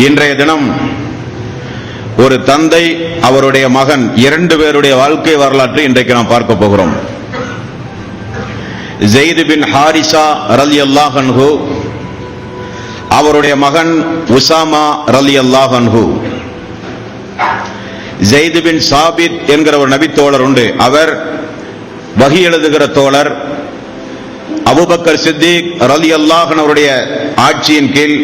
இன்றைய தினம் ஒரு தந்தை அவருடைய மகன் 2 பேருடைய வாழ்க்கை வரலாற்றை இன்றைக்கு நாம் பார்க்க போகிறோம். ஸெய்த் பின் ஹாரிஸா ரலியல்லாஹு அன்ஹு, அவருடைய மகன் உசாமா ரலியல்லாஹு அன்ஹு. ஸெய்த் பின் சாபித் என்கிற ஒரு நபி தோழர் உண்டு. அவர் வஹி எழுதுகிற தோழர். அபூபக்கர் சித்திக் ரலியல்லாஹு அன்ஹு அவருடைய ஆட்சியின் கீழ்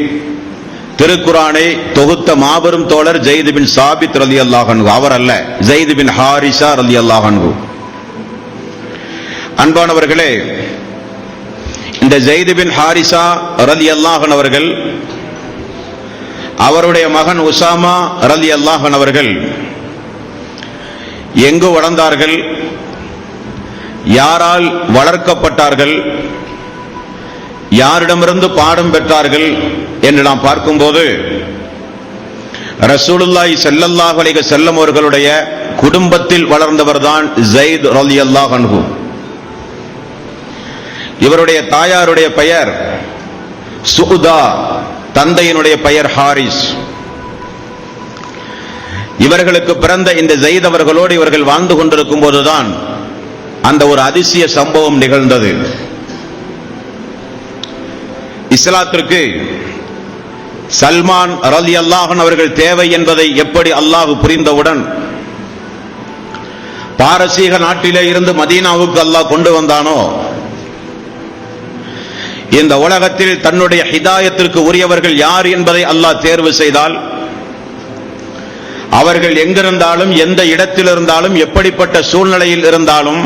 திருக்குரானை தொகுத்த மாபெரும் தோழர் ஸெய்த் பின் சாபித் ரலியல்லாஹு அன்ஹு. அவர் அல்ல, ஸெய்த் பின் ஹாரிஸா ரலியல்லாஹு அன்ஹு. அன்பானவர்களே, இந்த ஸெய்த் பின் ஹாரிஸா ரலியல்லாஹு அன்ஹு அவர்கள், அவருடைய மகன் உசாமா ரலியல்லாஹு அன்ஹு அவர்கள் எங்கு வளர்ந்தார்கள், யாரால் வளர்க்கப்பட்டார்கள், யாரிடமிருந்து பாடம் பெற்றார்கள் என்று நாம் பார்க்கும்போது, ரசூலுல்லாஹி ஸல்லல்லாஹு அலைஹி வஸல்லம் அவர்களுடைய குடும்பத்தில் வளர்ந்தவர்தான் ஸெய்த் ரலியல்லாஹு அன்ஹு. இவருடைய தாயாருடைய பெயர் சுஉதா, தந்தையினுடைய பெயர் ஹாரிஸ். இவர்களுக்கு பிறந்த இந்த ஸெய்த் அவர்களோடு இவர்கள் வாழ்ந்து கொண்டிருக்கும் போதுதான் அந்த ஒரு அதிசய சம்பவம் நிகழ்ந்தது. இஸ்லாத்திற்கு சல்மான் ரலியல்லாஹு அன்ஹு அவர்கள் தேவை என்பதை எப்படி அல்லாஹ் புரிந்தவுடன் பாரசீக நாட்டிலே இருந்து மதீனாவுக்கு அல்லாஹ் கொண்டு வந்தானோ, இந்த உலகத்தில் தன்னுடைய ஹிதாயத்திற்கு உரியவர்கள் யார் என்பதை அல்லாஹ் தேர்வு செய்தால், அவர்கள் எங்கிருந்தாலும், எந்த இடத்தில் இருந்தாலும், எப்படிப்பட்ட சூழ்நிலையில் இருந்தாலும்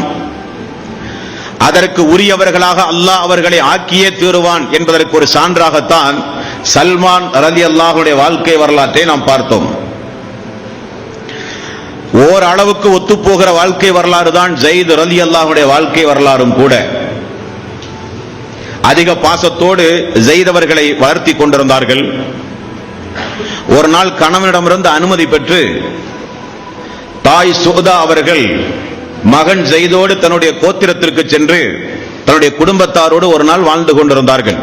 அதற்கு உரியவர்களாக அல்லாஹ் அவர்களை ஆக்கியே தீருவான் என்பதற்கு ஒரு சான்றாகத்தான் சல்மான் ரலியல்லாஹுடைய வாழ்க்கை வரலாற்றை நாம் பார்த்தோம். ஓரளவுக்கு ஒத்துப்போகிற வாழ்க்கை வரலாறு தான் ஸெய்த் ரலியல்லாஹுடைய வாழ்க்கை வரலாறும் கூட. அதிக பாசத்தோடு ஸெய்த் அவர்களை வளர்த்தி கொண்டிருந்தார்கள். ஒரு நாள் கணவனிடமிருந்து அனுமதி பெற்று தாய் சுஹதா அவர்கள் மகன் ஸெய்தோடு தன்னுடைய கோத்திரத்திற்கு சென்று தன்னுடைய குடும்பத்தாரோடு ஒரு நாள் வாழ்ந்து கொண்டிருந்தார்கள்.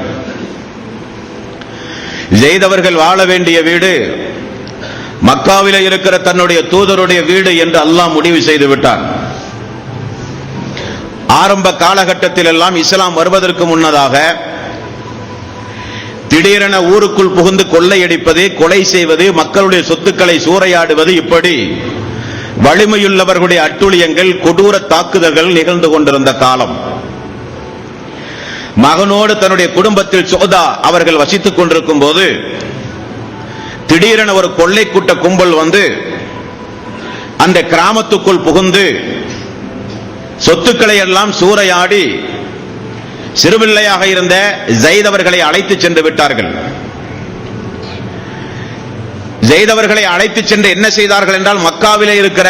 ஸெய்த் அவர்கள் வாழ வேண்டிய வீடு மக்காவிலே இருக்கிற தன்னுடைய தூதருடைய வீடு என்று அல்லாஹ் முடிவு செய்து விட்டார். ஆரம்ப காலகட்டத்தில் எல்லாம் இஸ்லாம் வருவதற்கு முன்னதாக திடீரென ஊருக்குள் புகுந்து கொள்ளையடிப்பது, கொலை செய்வது, மக்களுடைய சொத்துக்களை சூறையாடுவது, இப்படி வலிமையுள்ளவர்களுடைய அட்டூழியங்கள், கொடூர தாக்குதல்கள் நிகழ்ந்து கொண்டிருந்த காலம். மகனோடு தன்னுடைய குடும்பத்தில் சுஹதா அவர்கள் வசித்துக் கொண்டிருக்கும் போது திடீரென ஒரு கொள்ளை கூட்ட கும்பல் வந்து அந்த கிராமத்துக்குள் புகுந்து சொத்துக்களை எல்லாம் சூறையாடி சிறுபிள்ளையாக இருந்த ஸெய்த் அவர்களை அழைத்து சென்று விட்டார்கள். ஸெய்த் அவர்களை அழைத்து சென்று என்ன செய்தார்கள் என்றால், மக்காவிலே இருக்கிற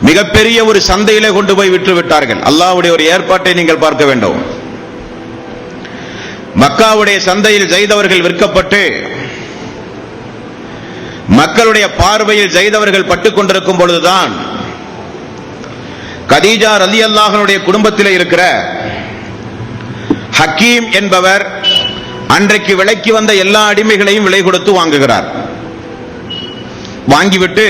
மிகப்பெரிய ஒரு சந்தையிலே கொண்டு போய் விற்று விட்டார்கள். அல்லாஹ்வுடைய ஒரு ஏற்பாட்டை நீங்கள் பார்க்க வேண்டும். மக்காவுடைய சந்தையில் ஸெய்த் அவர்கள் விற்கப்பட்டு மக்களுடைய பார்வையில் ஸெய்த் அவர்கள் பட்டுக் கொண்டிருக்கும் பொழுதுதான் கதீஜா ரலியல்லாஹு அன்ஹுடைய குடும்பத்திலே இருக்கிற ஹக்கீம் என்பவர் அன்றைக்கு விலைக்கு வந்த எல்லா அடிமைகளையும் விலை கொடுத்து வாங்குகிறார். வாங்கிவிட்டு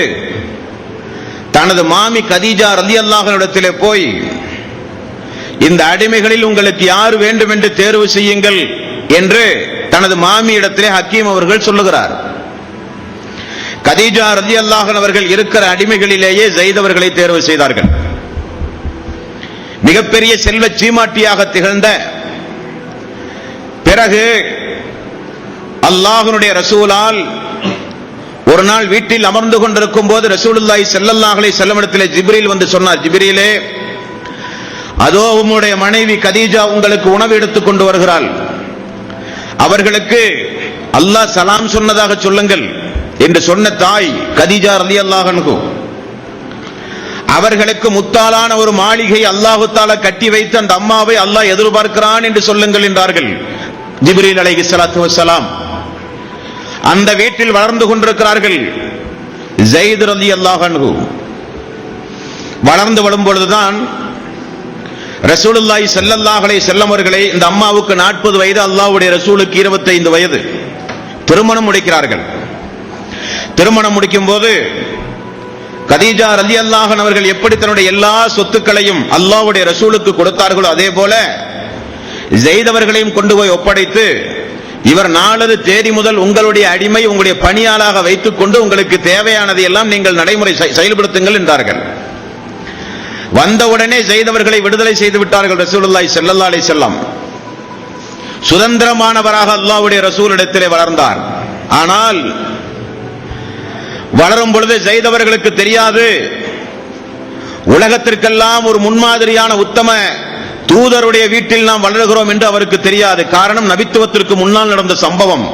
தனது மாமி கதீஜா ரலியல்லாஹு அன்ஹா போய், இந்த அடிமைகளில் உங்களுக்கு யார் வேண்டும் என்று தேர்வு செய்யுங்கள் என்று தனது மாமி இடத்திலே ஹக்கீம் அவர்கள் சொல்லுகிறார். கதீஜா ரலியல்லாஹு அன்ஹா அவர்கள் இருக்கிற அடிமைகளிலேயே ஸெய்த் அவர்களை தேர்வு செய்தார்கள். மிகப்பெரிய செல்வ சீமாட்டியாக திகழ்ந்த, பிறகு அல்லாஹ்வுடைய ரசூலால் ஒரு நாள் வீட்டில் அமர்ந்து கொண்டிருக்கும் போது ரசூலுல்லாஹி ஸல்லல்லாஹு அலைஹி வஸல்லம் இடத்திலே ஜிப்ரீல் வந்து சொன்னார், ஜிப்ரீலே, அதோ உம்முடைய மனைவி கதீஜா உங்களுக்கு உணவு எடுத்துக் கொண்டு வருகிறாள், அவர்களுக்கு அல்லாஹ் சலாம் சொன்னதாக சொல்லுங்கள் என்று சொன்ன தாய் கதீஜா ரலியல்லாஹு அன்ஹா. அவர்களுக்கு முத்தாலான ஒரு மாளிகை அல்லாஹ் தஆலா கட்டி வைத்து அந்த அம்மாவை அல்லாஹ் எதிர்பார்க்கிறான் என்று சொல்லுங்கள் என்றார்கள் ஜிப்ரீல் அலைஹிஸ்ஸலாத்து வஸ்ஸலாம். அந்த வீட்டில் வளர்ந்து கொண்டிருக்கிறார்கள் ஸெய்த் ரலியல்லாஹு அன்ஹு. வளர்ந்து வரும் பொழுதுதான் ரசூலுல்லாஹி ஸல்லல்லாஹு அலைஹி வஸல்லம் அவர்களை, இந்த அம்மாவுக்கு 40 வயது, அல்லாஹ்வுடைய ரசூலுக்கு 25 வயது. திருமணம் முடிக்கிறார்கள். திருமணம் முடிக்கும் போது கதீஜா ரலியல்லாஹு அன்ஹா அவர்கள் எப்படி தன்னுடைய எல்லா சொத்துக்களையும் அல்லாஹ்வுடைய ரசூலுக்கு கொடுத்தார்களோ அதே போல ஸைத் அவர்களையும் கொண்டு போய் ஒப்படைத்து, இவர் நாளது தேதி முதல் உங்களுடைய அடிமை, உங்களுடைய பணியாளாக வைத்துக் கொண்டு உங்களுக்கு தேவையானதை எல்லாம் நீங்கள் நடைமுறை செயல்படுத்துங்கள் என்றார்கள். வந்தவுடனே ஸைத் அவர்களை விடுதலை செய்து விட்டார்கள் ரசூலுல்லாஹி ஸல்லல்லாஹு அலைஹி வஸல்லம். சுதந்திரமானவராக அல்லாஹ்வுடைய ரசூலிடத்திலே வளர்ந்தார். ஆனால் வளரும் பொழுது ஸைத் அவர்களுக்கு தெரியாது, உலகத்திற்கெல்லாம் ஒரு முன்மாதிரியான உத்தம தூதருடைய வீட்டில் நாம் வளர்கிறோம் என்று அவருக்கு தெரியாது. காரணம், நபித்துவத்திற்கு முன்னால் நடந்த சம்பவம்.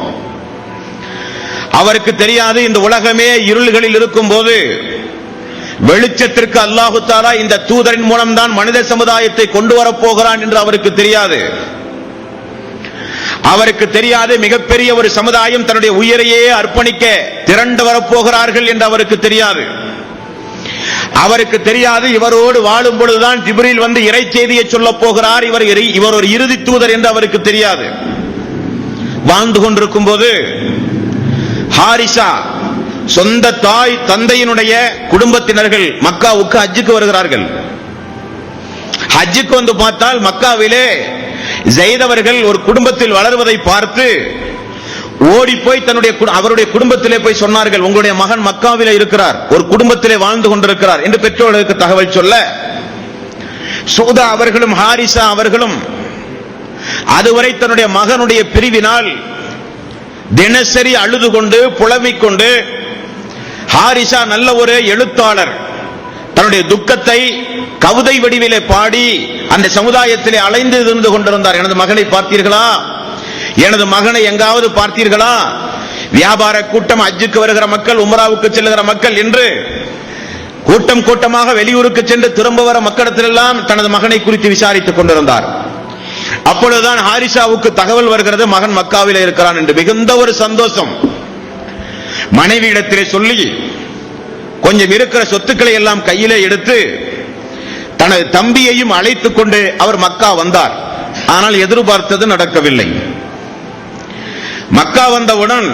அவருக்கு தெரியாது இந்த உலகமே இருள்களில் இருக்கும் போது வெளிச்சத்திற்கு அல்லாஹு தஆலா இந்த தூதரின் மூலம்தான் மனித சமுதாயத்தை கொண்டு வரப்போகிறான் என்று அவருக்கு தெரியாது. அவருக்கு தெரியாது மிகப்பெரிய ஒரு சமுதாயம் தன்னுடைய உயிரையே அர்ப்பணிக்க திரண்டு வரப்போகிறார்கள் என்று அவருக்கு தெரியாது. அவருக்கு தெரியாது இவரோடு வாழும் பொழுதுதான் ஜிப்ரீல் வந்து இறை செய்தியை சொல்ல போகிறார், இவர் ஒரு இறுதி தூதர் என்று அவருக்கு தெரியாது. வாழ்ந்து கொண்டிருக்கும் போது ஹாரிசா சொந்த தாய் தந்தையினுடைய குடும்பத்தினர்கள் மக்காவுக்கு ஹஜ்ஜுக்கு வருகிறார்கள். ஹஜ்ஜுக்கு வந்து பார்த்தால் மக்காவிலே ஸைத் அவர்கள் ஒரு குடும்பத்தில் வளர்வதை பார்த்து ஓடி போய் அவருடைய குடும்பத்திலே போய் சொன்னார்கள், உங்களுடைய மகன் மக்காவிலே இருக்கிறார், ஒரு குடும்பத்திலே வாழ்ந்து கொண்டிருக்கிறார் என்று பெற்றோர்களுக்கு தகவல் சொல்ல, சூதா அவர்களும் ஹாரிசா அவர்களும் அதுவரை தன்னுடைய மகனுடைய பிரிவினால் தினசரி அழுது கொண்டு புலம்பிக் கொண்டு, ஹாரிசா நல்ல ஒரு எழுத்தாளர், தன்னுடைய துக்கத்தை கவிதை வடிவிலே பாடி அந்த சமுதாயத்திலே அலைந்து இருந்து கொண்டிருந்தார். எனது மகனை பார்த்தீர்களா, எனது மகனை எங்காவது பார்த்தீர்களா, வியாபார கூட்டம், ஹஜ்ஜுக்கு வருகிற மக்கள், உம்ராவுக்கு செல்லுகிற மக்கள் என்று கூட்டம் கூட்டமாக வெளியூருக்கு சென்று திரும்ப வர மக்களிடத்திலெல்லாம் தனது மகனை குறித்து விசாரித்துக் கொண்டிருந்தார். அப்பொழுதுதான் ஹாரிசாவுக்கு தகவல் வருகிறது, மகன் மக்காவிலே இருக்கிறான் என்று. மிகுந்த ஒரு சந்தோஷம். மனைவியிடத்திலே சொல்லி கொஞ்சம் இருக்கிற சொத்துக்களை எல்லாம் கையிலே எடுத்து தனது தம்பியையும் அழைத்துக் கொண்டு அவர் மக்கா வந்தார். ஆனால் எதிர்பார்த்தது நடக்கவில்லை. மக்கா வந்தவுடன்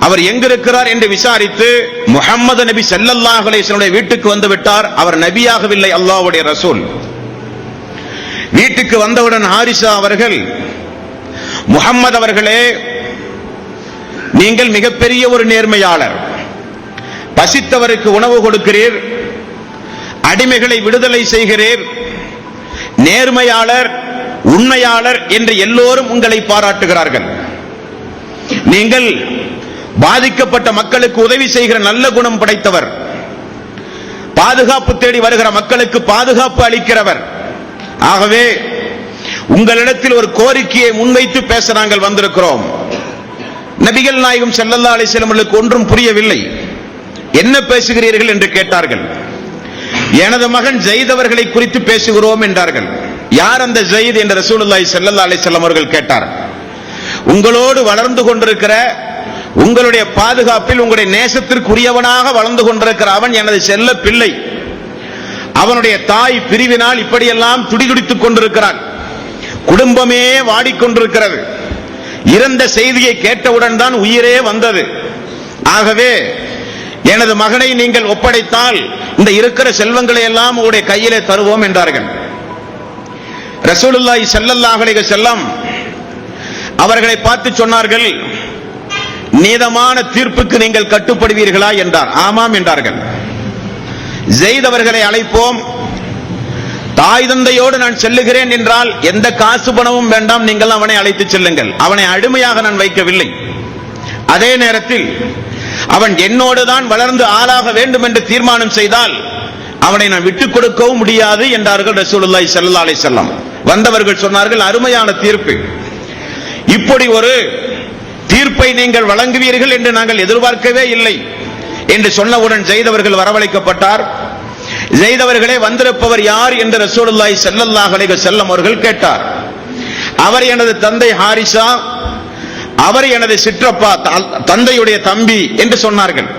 அவர் எங்கிருக்கிறார் என்று விசாரித்து முஹம்மது நபி ஸல்லல்லாஹு அலைஹி வஸல்லம் வீட்டுக்கு வந்து விட்டார். அவர் நபியாகவில்லை, அல்லாஹ்வுடைய ரசூல். வீட்டுக்கு வந்தவுடன் ஹாரிசா அவர்கள், முஹம்மது அவர்களே, நீங்கள் மிகப்பெரிய ஒரு நேர்மையாளர், பசித்தவருக்கு உணவு கொடுக்கிறீர், அடிமைகளை விடுதலை செய்கிறீர், நேர்மையாளர், உண்மையாளர் என்று எல்லோரும் உங்களை பாராட்டுகிறார்கள். நீங்கள் பாதிக்கப்பட்ட மக்களுக்கு உதவி செய்கிற நல்ல குணம் படைத்தவர், பாதுகாப்பு தேடி வருகிற மக்களுக்கு பாதுகாப்பு அளிக்கிறவர். ஆகவே உங்களிடத்தில் ஒரு கோரிக்கையை முன்வைத்து பேச நாங்கள் வந்திருக்கிறோம். நபிகள் நாயகம் ஸல்லல்லாஹு அலைஹி வஸல்லம் அவர்களுக்கு ஒன்றும் புரியவில்லை. என்ன பேசுகிறீர்கள் என்று கேட்டார்கள். எனது மகன் ஸைத் அவர்களை குறித்து பேசுகிறோம் என்றார்கள். யார் அந்த ஸைத் என்று ரசூலுல்லாஹி ஸல்லல்லாஹு அலைஹி வஸல்லம் அவர்கள் கேட்டார். உங்களோடு வளர்ந்து கொண்டிருக்கிற, உங்களுடைய பாதுகாப்பில் உங்களுடைய நேசத்திற்குரியவனாக வளர்ந்து கொண்டிருக்கிற அவன் எனது செல்ல பிள்ளை. அவனுடைய தாய் பிரிவினால் இப்படியெல்லாம் துடிதுடித்துக் கொண்டிருக்கிறான். குடும்பமே வாடிக்கொண்டிருக்கிறது. இறந்த செய்தியை கேட்டவுடன் தான் உயிரே வந்தது. ஆகவே எனது மகனை நீங்கள் ஒப்படைத்தால் இந்த இருக்கிற செல்வங்களை எல்லாம் உங்களுடைய கையிலே தருவோம் என்றார்கள். ரசூலுல்லாஹி ஸல்லல்லாஹு அலைஹி வஸல்லம் அவர்களை பார்த்து சொன்னார்கள், நீதமான தீர்ப்புக்கு நீங்கள் கட்டுப்படுவீர்களா என்றார். ஆமாம் என்றார்கள். ஸைத் அவர்களை அழைப்போம், தாய் தந்தையோடு நான் செல்லுகிறேன் என்றால் எந்த காசு பணமும் வேண்டாம், நீங்கள் அவனை அழைத்து செல்லுங்கள். அவனை அடிமையாக நான் வைக்கவில்லை. அதே நேரத்தில் அவன் என்னோடு தான் வளர்ந்து ஆளாக வேண்டும் என்று தீர்மானம் செய்தால் அவனை நான் விட்டுக் கொடுக்கவும் முடியாது என்றார்கள் ரசூலுல்லாஹி ஸல்லல்லாஹு அலைஹி வஸல்லம். வந்தவர்கள் சொன்னார்கள், அருமையான தீர்ப்பு, இப்படி ஒரு தீர்ப்பை நீங்கள் வழங்குவீர்கள் என்று நாங்கள் எதிர்பார்க்கவே இல்லை என்று சொன்னவுடன் ஸைத் அவர்கள் வரவழைக்கப்பட்டார். ஸைத் அவர்களே, வந்திருப்பவர் யார் என்று ரசூலுல்லாஹி ஸல்லல்லாஹு அலைஹி வஸல்லம் அவர்கள் கேட்டார். அவர் எனது தந்தை ஹாரிசா, அவர் எனது சிற்றப்பா, தந்தையுடைய தம்பி என்று சொன்னார்கள்.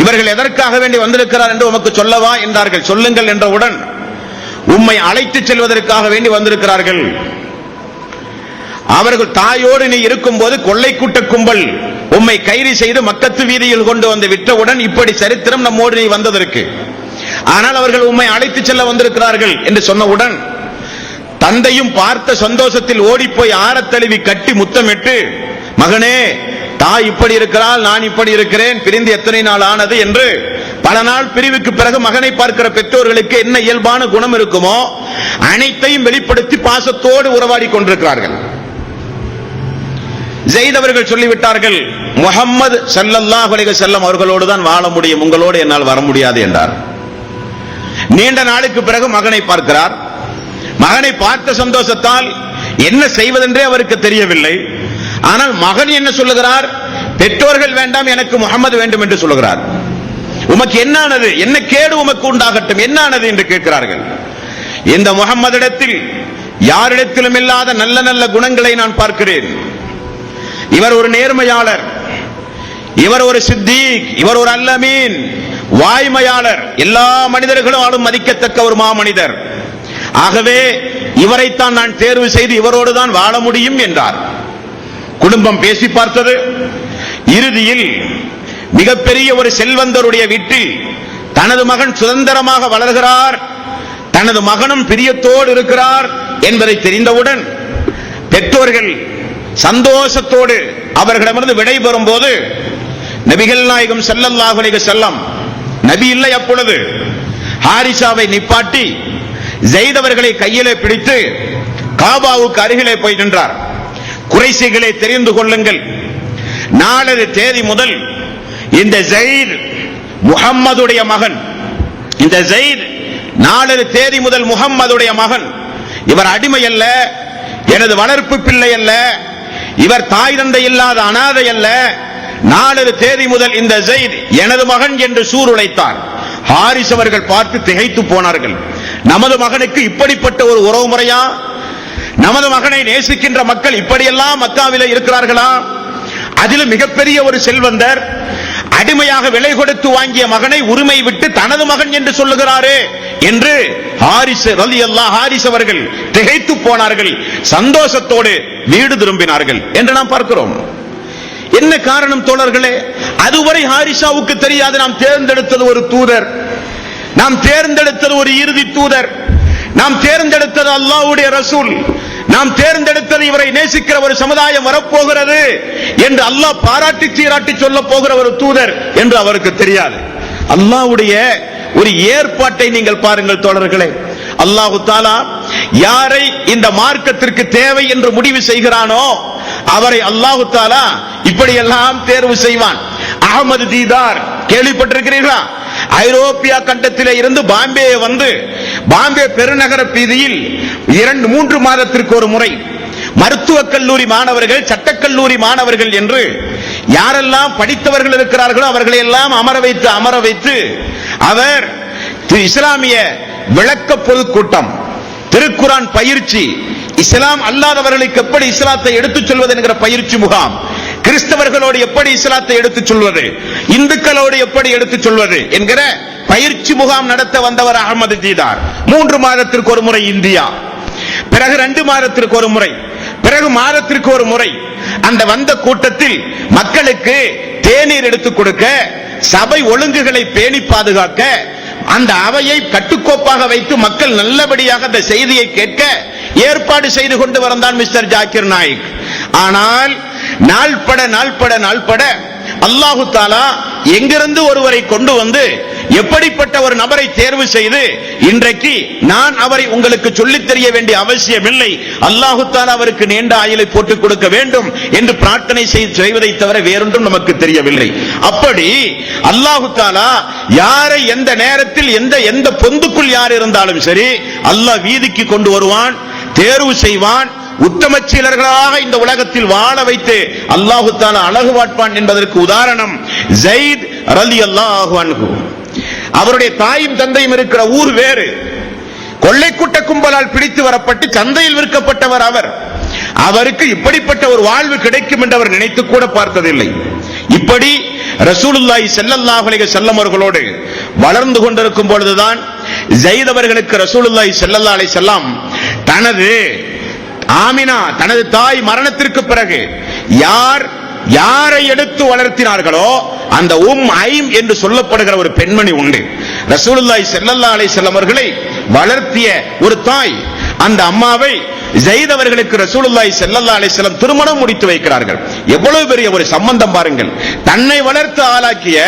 இவர்கள் எதற்காக வேண்டி வந்திருக்கிறார் என்று உமக்கு சொல்லவா என்றார்கள். சொல்லுங்கள் என்றவுடன், உம்மை அழைத்து செல்வதற்காக வேண்டி வந்திருக்கிறார்கள். அவர்கள் தாயோடு நீ இருக்கும் போது கொள்ளை கூட்ட கும்பல் உம்மை கைது செய்து மக்கத்து வீதியில் கொண்டு வந்து விட்டவுடன் இப்படி சரித்திரம் நம்மோடு நீ வந்ததற்கு, ஆனால் அவர்கள் உம்மை அழைத்து செல்ல வந்திருக்கிறார்கள் என்று சொன்னவுடன் தந்தையும் பார்த்த சந்தோஷத்தில் ஓடிப்போய் ஆரத்தழுவி கட்டி முத்தமிட்டு, மகனே தாய் இப்படி இருக்கிறாள், நான் இப்படி இருக்கிறேன், பிரிந்து எத்தனை நாள் ஆனது என்று பல நாள் பிரிவுக்கு பிறகு மகனை பார்க்கிற பெற்றோர்களுக்கு என்ன இயல்பான குணம் இருக்குமோ அனைத்தையும் வெளிப்படுத்தி பாசத்தோடு உறவாடி கொண்டிருக்கிறார்கள். ஸைத் அவர்கள் சொல்லிவிட்டார்கள், முஹம்மது ஸல்லல்லாஹு அலைஹி வஸல்லம் அவர்களோடு தான் வாழ முடியும், உங்களோடு என்னால் வர முடியாது என்றார். நீண்ட நாளுக்கு பிறகு மகனை பார்க்கிறார். மகனை பார்த்த சந்தோஷத்தால் என்ன செய்வதென்றே அவருக்கு தெரியவில்லை. ஆனால் மகன் என்ன சொல்லுகிறார், பெற்றோர்கள் வேண்டாம், எனக்கு முஹம்மது வேண்டும் என்று சொல்லுகிறார். உமக்கு என்னானது, என்ன கேடு உமக்கு உண்டாகட்டும், என்னானது என்று கேட்கிறார்கள். இந்த முஹம்மதிடத்தில் யாரிடத்திலும் இல்லாத நல்ல நல்ல குணங்களை நான் பார்க்கிறேன். இவர் ஒரு நேர்மையாளர், இவர் ஒரு சித்தீக், இவர் ஒரு அல்லமீன், வாய்மையாளர், எல்லா மனிதர்களும் மதிக்கத்தக்க ஒரு மாமனிதர். ஆகவே இவரைத்தான் நான் தேர்வு செய்து இவரோடு தான் வாழ முடியும் என்றார். குடும்பம் பேசி பார்த்தது. இறுதியில் மிகப்பெரிய ஒரு செல்வந்தருடைய வீட்டில் தனது மகன் சுதந்திரமாக வளர்கிறார், தனது மகனும் பிரியத்தோடு இருக்கிறார் என்பதை தெரிந்தவுடன் பெற்றோர்கள் சந்தோஷத்தோடு அவர்களிடமிருந்து விடைபெறும் போது நபிகள் நாயகம் ஸல்லல்லாஹு அலைஹி வஸல்லம், நபி இல்லை அப்பொழுது, ஹாரிசாவை நிப்பாட்டி ஸைத் அவர்களை கையிலே பிடித்து காபாவுக்கு அருகிலே போய் நின்றார். குறைஷிகளை தெரிந்து கொள்ளுங்கள், நாளது தேதி முதல் இந்த ஸைத் முஹம்மதுடைய மகன், இந்த ஸைத் நாளது தேதி முதல் முஹம்மதுடைய மகன். இவர் அடிமை அல்ல, எனது வளர்ப்பு பிள்ளை அல்ல, இவர் தாய் தந்தை இல்லாத அனாதை அல்ல. நாளது தேதி முதல் இந்த ஸைத் எனது மகன் என்று சூருழைத்தார். ஹாரிஸ் அவர்கள் பார்த்து திகைத்து போனார்கள். நமது மகனுக்கு இப்படிப்பட்ட ஒரு உறவு முறையா? நமது மகனை நேசிக்கின்ற மக்கள் இப்படியெல்லாம் மக்காவிலே இருக்கிறார்களா? அதிலும் மிகப்பெரிய ஒரு செல்வந்தர் அடிமையாக விலை கொடுத்து வாங்கிய மகனை உரிமை விட்டு தனது மகன் என்று சொல்லுகிறாரே என்று ஹாரிஸ் ரலியல்லாஹு ஹாரிஸ் அவர்கள் திகைத்து போனார்கள். சந்தோஷத்தோடு வீடு திரும்பினார்கள் என்று நாம் பார்க்கிறோம். என்ன காரணம் தோழர்களே? அதுவரை ஹாரிசாவுக்கு தெரியாது நாம் தேர்ந்தெடுத்தது ஒரு தூதர், நாம் தேர்ந்தெடுத்தது ஒரு இறுதி தூதர், நாம் தேர்ந்தெடுத்தது அல்லாஹ்வுடைய ரசூல், நாம் தேர்ந்தெடுத்தது இவரை நேசிக்கிற ஒரு சமுதாயம் வரப்போகிறது என்று அல்லாஹ் பாராட்டி சீராட்டி சொல்ல போகிற ஒரு தூதர் என்று அவருக்கு தெரியாது. அல்லாஹ்வுடைய ஒரு ஏற்பாட்டை நீங்கள் பாருங்கள் தோழர்களே. அல்லாஹ் தஆலா யாரை இந்த மார்க்கத்திற்கு தேவை என்று முடிவு செய்கிறானோ அவரை அல்லாஹ் தஆலா இப்படியெல்லாம் தேர்வு செய்வான். அஹமது தீதார் கேள்விப்பட்டிருக்கிறீர்களா? ஐரோப்பியா கண்டத்திலே இருந்து பாம்பே வந்து பாம்பே பெருநகர வீதியில் 2-3 மாதத்திற்கு ஒரு முறை மருத்துவக் கல்லூரி மாணவர்கள், சட்டக்கல்லூரி மாணவர்கள் என்று யாரெல்லாம் படித்தவர்கள் இருக்கிறார்களோ அவர்களை எல்லாம் அமர வைத்து அவர் இஸ்லாமிய விளக்க பொதுக்கூட்டம், திருக்குரான் பயிற்சி, இஸ்லாம் அல்லாதவர்களுக்கு எப்படி இஸ்லாத்தை எடுத்துச் சொல்வது என்கிற பயிற்சி முகாம், கிறிஸ்தவர்களோடு எப்படி இஸ்லாத்தை எடுத்துச் சொல்வது, இந்துக்களோடு எப்படி எடுத்துச் சொல்வது என்கிற பயிற்சி முகாம் நடத்த வந்தவர் அஹமது தீதார். 3 மாதத்திற்கு ஒரு முறை இந்தியா, பிறகு 2 மாதத்திற்கு ஒரு முறை, பிறகு மாதத்திற்கு ஒரு முறை அந்த வந்த கூட்டத்தில் மக்களுக்கு தேநீர் எடுத்துக் கொடுக்க, சபை ஒழுங்குகளை பேணி பாதுகாக்க, அந்த அவையை கட்டுக்கோப்பாக வைத்து மக்கள் நல்லபடியாக அந்த செய்தியை கேட்க ஏற்பாடு செய்து கொண்டு வந்தான் மிஸ்டர் ஜாக்கிர் நாயிக். ஆனால் நாள்பட அல்லாஹு தஆலா எங்கிருந்து ஒருவரை கொண்டு வந்து எப்படிப்பட்ட ஒரு நபரை தேர்வு செய்து இன்றைக்கு நான் அவரை உங்களுக்கு சொல்லித் தெரிய வேண்டிய அவசியமில்லை, அல்லாஹு தஆலா அவருக்கு நீண்ட ஆயுளை போட்டுக் கொடுக்க வேண்டும் என்று பிரார்த்தனை செய்வதை தவிர வேறொன்றும் நமக்கு தெரியவில்லை. அப்படி அல்லாஹு தஆலா யாரை எந்த நேரத்தில் எந்த பொந்துக்குள் யார் இருந்தாலும் சரி அல்லாஹ் வீதிக்கு கொண்டு வருவான், தேர்வு செய்வான், உத்தம சீலர்களாக இந்த உலகத்தில் வாழ வைத்து அல்லாஹு தஆலா அழகு வாட்பான் என்பதற்கு உதாரணம் ஸைத் ரலியல்லாஹு அன்ஹு. அவருடைய தாயும் தந்தையும் இருக்கிற ஊர் வேறு. கொள்ளைக்கூட்ட கும்பலால் பிடித்து வரப்பட்டு சந்தையில் விற்கப்பட்டவர் அவர். அவருக்கு இப்படிப்பட்ட ஒரு வாழ்வு கிடைக்கும் என்று அவர் நினைத்து கூட பார்த்ததில்லை. இப்படி ரசூலுல்லாஹி ஸல்லல்லாஹு அலைஹி வஸல்லம் அவர்களோடு வளர்ந்து கொண்டிருக்கும் பொழுதுதான் ஸைத் அவர்களுக்கு ரசூலுல்லாஹி ஸல்லல்லாஹு அலைஹி வஸல்லம் தனது ஆமினா தனது தாய் மரணத்திற்கு பிறகு யாரை எடுத்து வளர்த்தினார்களோ அந்த ஐம் என்று சொல்லப்படுகிற ஒரு பெண்மணி உண்டு. ரசூலுல்லாஹி ஸல்லல்லாஹு அலைஹி வஸல்லம் அவர்களை வளர்த்திய ஒரு தாய். அந்த அம்மாவை ஸைத் அவர்களுக்கு ரசூலுல்லாஹி ஸல்லல்லாஹு அலைஹி வஸல்லம் திருமணம் முடித்து வைக்கிறார்கள். எவ்வளவு பெரிய ஒரு சம்பந்தம் பாருங்கள். தன்னை வளர்த்து ஆளாக்கிய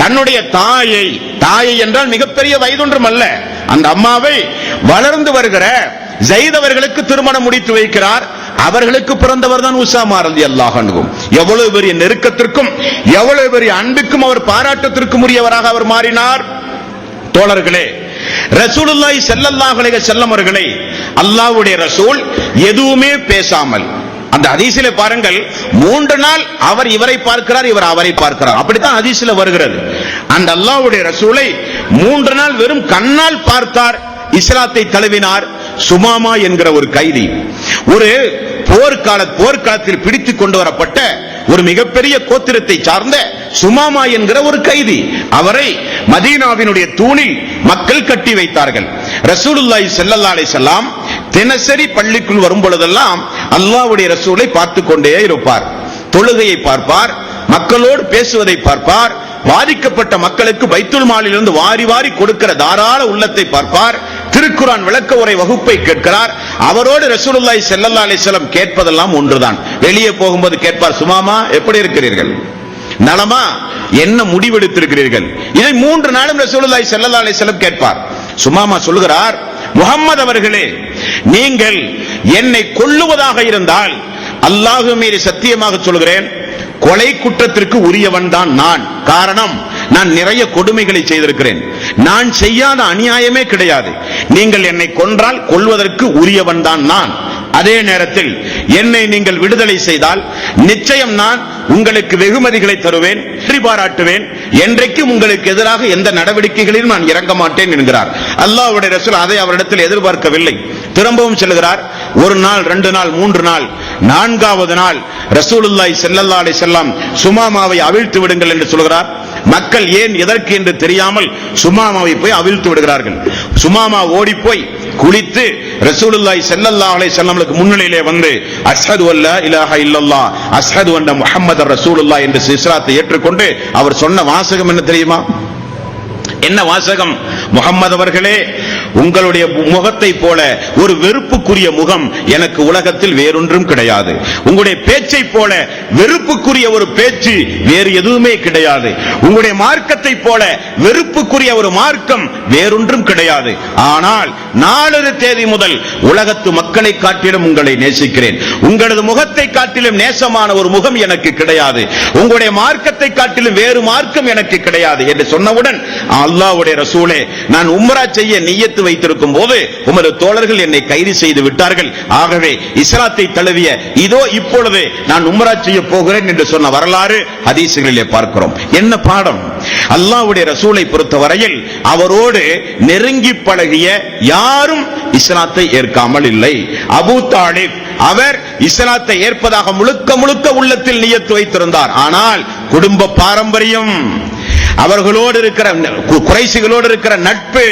தன்னுடைய தாயை என்றால் மிகப்பெரிய வயதொன்றும் அல்ல, அந்த அம்மாவை வளர்ந்து வருகிற ஸைத் அவர்களுக்கு திருமணம் முடித்து வைக்கிறார். அவர்களுக்கு பிறந்தவர் தான் உஸாமா ரலியல்லாஹு அன்ஹு. எவ்வளவு பெரிய நெருக்கத்திற்கும் எவ்வளவு பெரிய அன்புக்கும் அவர் பாராட்டத்திற்கும் உரியவராக அவர் மாறினார். தோழர்களே, ரசூலுல்லாஹி ஸல்லல்லாஹு அலைஹி வஸல்லம் அவர்களை அல்லாஹ்வுடைய ரசூல் எதுவுமே பேசாமல், அந்த ஹதீஸிலே பாருங்கள், 3 நாள் அவர் இவரை பார்க்கிறார், இவர் அவரை பார்க்கிறார். அப்படித்தான் ஹதீஸிலே வருகிறது. அந்த அல்லாஹ்வுடைய ரசூலை 3 நாள் வெறும் கண்ணால் பார்த்தார். இஸ்லாத்தை தழுவினார். சுமாமா என்கிற ஒரு கைதி, ஒரு போர்க்காலத்தில் பிடித்துக் கொண்டு வரப்பட்ட ஒரு மிகப்பெரிய கோத்திரத்தை சார்ந்த சுமாமா என்கிற ஒரு கைதி, அவரை மதீனாவினுடைய தூணில் மக்கள் கட்டி வைத்தார்கள். ரசூலுல்லாஹி ஸல்லல்லாஹு அலைஹி வஸல்லம் தினசரி பள்ளிக்குள் வரும் பொழுதெல்லாம் அல்லாஹ்வுடைய ரசூலை பார்த்துக் கொண்டே இருப்பார். தொழுகையை பார்ப்பார், மக்களோடு பேசுவதை பார்ப்பார், பாதிக்கப்பட்ட மக்களுக்கு பைத்துல் மாலிலிருந்து வாரி வாரி கொடுக்கிற தாராள உள்ளத்தை பார்ப்பார். திருக்குர்ஆன் விளக்க உரை வகுப்பை கேட்கிறார். அவரோடு ரசூலுல்லாஹி ஸல்லல்லாஹு அலைஹி வஸல்லம் கேட்பதெல்லாம் ஒன்றுதான். வெளியே போகும்போது கேட்பார், சுமாமா எப்படி இருக்கிறீர்கள், நலமா, என்ன முடிவெடுத்திருக்கிறீர்கள்? இதை 3 நாளும் ரசூலுல்லாஹி ஸல்லல்லாஹு அலைஹி வஸல்லம் கேட்பார். சுமாமா சொல்கிறார், முஹம்மது அவர்களே, நீங்கள் என்னை கொல்லுவதாக இருந்தால் அல்லாஹ் மீறி சத்தியமாக சொல்கிறேன், கொலை குற்றத்திற்கு உரியவன் தான் நான். காரணம், நான் நிறைய கொடுமைகளை செய்திருக்கிறேன், நான் செய்யாத அநியாயமே கிடையாது. நீங்கள் என்னை கொன்றால் கொல்வதற்கு உரியவன் தான் நான். அதே நேரத்தில் என்னை நீங்கள் விடுதலை செய்தால் நிச்சயம் நான் உங்களுக்கு வெகுமதிகளை தருவேன், பாராட்டுவேன், என்றைக்கும் உங்களுக்கு எதிராக எந்த நடவடிக்கைகளிலும் நான் இறங்க மாட்டேன் என்கிறார். அல்லாஹ்வுடைய ரசூல் அதை அவரிடத்தில் எதிர்பார்க்கவில்லை. திரும்பவும் சொல்கிறார், 1 நாள் 2 நாள் 3 நாள், 4வது நாள் ரசூலுல்லாஹி ஸல்லல்லாஹு அலைஹி வஸல்லம் சுமாமாவை அவிழ்த்து விடுங்கள் என்று சொல்கிறார். மக்கள் ஏன் எதற்கு என்று தெரியாமல் சுமாமாவை போய் அவிழ்த்து விடுகிறார்கள். சுமாமா ஓடி போய் குளித்து ரசூலுல்லாஹி ஸல்லல்லாஹு அலைஹி வஸல்லமுக்கு முன்னிலையிலே வந்து அஷ்ஹது அல்லா இலாஹா இல்லல்லாஹ் அஷ்ஹது அன்ன முஹம்மதர் ரசூலுல்லாஹ் என்று இஸ்லாத்தை ஏற்றுக்கொண்டு அவர் சொன்ன வாசகம் என்ன தெரியுமா? என்ன வாசகம்? முஹம்மது அவர்களே, உங்களுடைய முகத்தை போல ஒரு வெறுப்புக்குரிய முகம் எனக்கு உலகத்தில் வேறொன்றும் கிடையாது. உங்களுடைய பேச்சை போல வெறுப்புக்குரிய ஒரு பேச்சு வேறு எதுவுமே கிடையாது. உங்களுடைய மார்க்கத்தை போல வெறுப்புக்குரிய ஒரு மார்க்கம் வேறொன்றும் கிடையாது. ஆனால் நாளொரு தேதி முதல் உலகத்து மக்களை காட்டிலும் உங்களை நேசிக்கிறேன். உங்களது முகத்தை காட்டிலும் நேசமான ஒரு முகம் எனக்கு கிடையாது. உங்களுடைய மார்க்கத்தை காட்டிலும் வேறு மார்க்கம் எனக்கு கிடையாது என்று சொன்னவுடன், அல்லாஹ்வுடைய ரசூலே, நான் உம்ரா செய்ய நிய்யத்து வைத்திருக்கும் போது உமது தோழர்கள் என்னை கைது செய்து விட்டார்கள். ஆகவே இஸ்லாத்தை தழுவிய இதோ இப்பொழுது நான் உம்ரா செய்ய போகிறேன் என்று சொன்ன வரலாறு ஹதீஸ்களிலே பார்க்கிறோம். என்ன பாடம்? அல்லாஹ்வுடைய ரசூலை பொறுத்தவரையில் அவரோடு நெருங்கி பழகிய யாரும் இஸ்லாத்தை ஏற்காமல் இல்லை. அபூ தாலிப் அவர் இஸ்லாத்தை ஏற்பதாக முழுக்க முழுக்க உள்ளத்தில் நியத்து வைத்திருந்தார். ஆனால் குடும்ப பாரம்பரியம், அவர்களோடு இருக்கிற குறைசிகளோடு இருக்கிற நட்பு,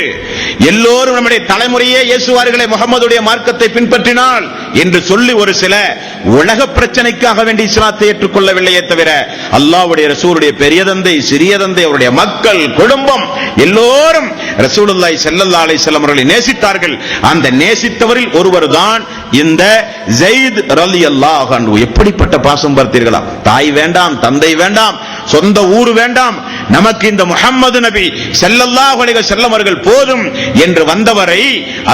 எல்லோரும் நம்முடைய தலைமுறையே இயேசுவார்களே முகமதுடைய மார்க்கத்தை பின்பற்றினால் என்று சொல்லி ஒரு சில உலக பிரச்சனைக்காக வேண்டி இஸ்லாத்தை ஏற்றுக்கொள்ளவில்லையே தவிர அல்லாஹ்வுடைய ரசூலுடைய பெரிய தந்தை, சிறிய தந்தை, அவருடைய மக்கள், குடும்பம் எல்லோரும் ரசூலுல்லாஹி ஸல்லல்லாஹு அலைஹி வஸல்லம் அவர்களை நேசித்தார்கள். அந்த நேசித்தவரில் ஒருவர் தான் இந்த ஸைத் ரலியல்லாஹு அன்ஹு. எப்படிப்பட்ட பாசம் பார்த்தீர்களா? தாய் வேண்டாம், தந்தை வேண்டாம், சொந்த ஊர் வேண்டாம், நமக்கு இந்த முஹம்மது நபி ஸல்லல்லாஹு அலைஹி வஸல்லம் அவர்கள் போதும் என்று வந்தவரை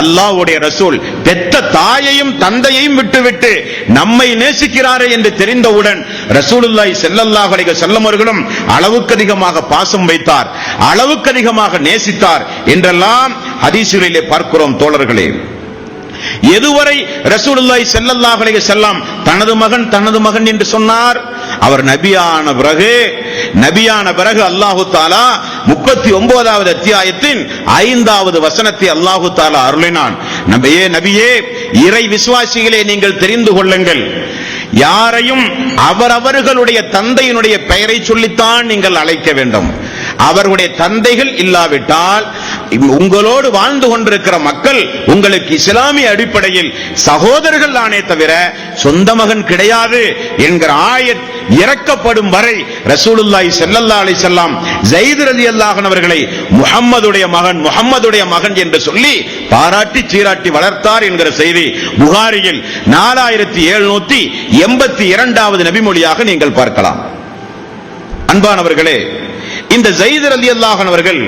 அல்லாஹ்வுடைய ரசூல் பெத்த தாயையும் தந்தையையும் விட்டுவிட்டு நம்மை நேசிக்கிறாரே என்று தெரிந்தவுடன் ரசூலுல்லாஹி ஸல்லல்லாஹு அலைஹி வஸல்லம் அவர்களும் அளவுக்கு அதிகமாக பாசம் வைத்தார், அளவுக்கு அதிகமாக நேசித்தார் என்றெல்லாம் ஹதீஸ்களிலே பார்க்கிறோம். தோழர்களே, எதுவரை ரசூலுல்லாஹி ஸல்லல்லாஹு அலைஹி வஸல்லம் தனது மகன் என்று சொன்னார்? அவர் நபியான பிறகு அல்லாஹு தஆலா 39வது அத்தியாயத்தின் 5வது வசனத்தை அல்லாஹு தஆலா அருளினான். நபியே, இறை விசுவாசிகளே, நீங்கள் தெரிந்து கொள்ளுங்கள், யாரையும் அவரவர்களுடைய தந்தையினுடைய பெயரை சொல்லித்தான் நீங்கள் அழைக்க வேண்டும். அவர்களுடைய தந்தைகள் இல்லாவிட்டால் உங்களோடு வாழ்ந்து கொண்டிருக்கிற மக்கள் உங்களுக்கு இஸ்லாமிய அடிப்படையில் சகோதரர்கள் ஆனே தவிர சொந்த மகன் கிடையாது என்கிற ஆயத் இறக்கப்படும் வரை ரசூலுல்லாஹி ஸல்லல்லாஹு அலைஹி வஸல்லம் ஸைத் ரலியல்லாஹு அன்ஹு அவர்களை முஹம்மதுடைய மகன் என்று சொல்லி பாராட்டி சீராட்டி வளர்த்தார் என்கிற செய்தி புகாரியில் 4782வது நபிமொழியாக நீங்கள் பார்க்கலாம். அன்பானவர்களே, இந்த ஸைத் ரலியல்லாஹு அன்ஹு அவர்கள்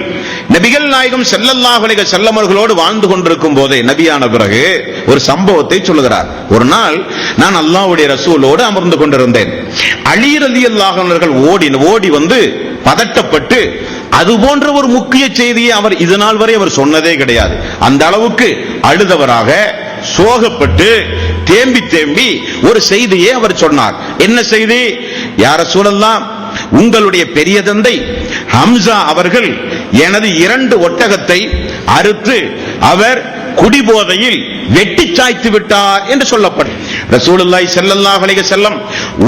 நபிகள் நாயகம் ஸல்லல்லாஹு அலைஹி வஸல்லம் அவர்களோடு வாழ்ந்து கொண்டிருக்கும் போதே நபியான பிறகு ஒரு சம்பவத்தை சொல்லுகிறார். ஒரு நாள் நான் அல்லாஹ்வுடைய ரசூலோடு அமர்ந்து கொண்டிருந்தேன். அலி ரலியல்லாஹு அன்ஹு அவர்கள் ஓடி வந்து பதட்டப்பட்டு அது போன்ற ஒரு முக்கிய செய்தியை அவர் இதுநாள் வரை அவர் சொன்னதே கிடையாது. அந்த அளவுக்கு அழுதவராக சோகப்பட்டு தேம்பி ஒரு செய்தியை அவர் சொன்னார். என்ன செய்தி? யா ரசூலல்லாஹ், உங்களுடைய பெரிய தந்தை ஹம்சா அவர்கள் எனது 2 ஒட்டகத்தை அறுத்து அவர் குடிபோதையில் வெட்டி சாய்த்து விட்டார் என்று சொல்லப்படும். ரசூலுல்லாஹி ஸல்லல்லாஹு அலைஹி வஸல்லம்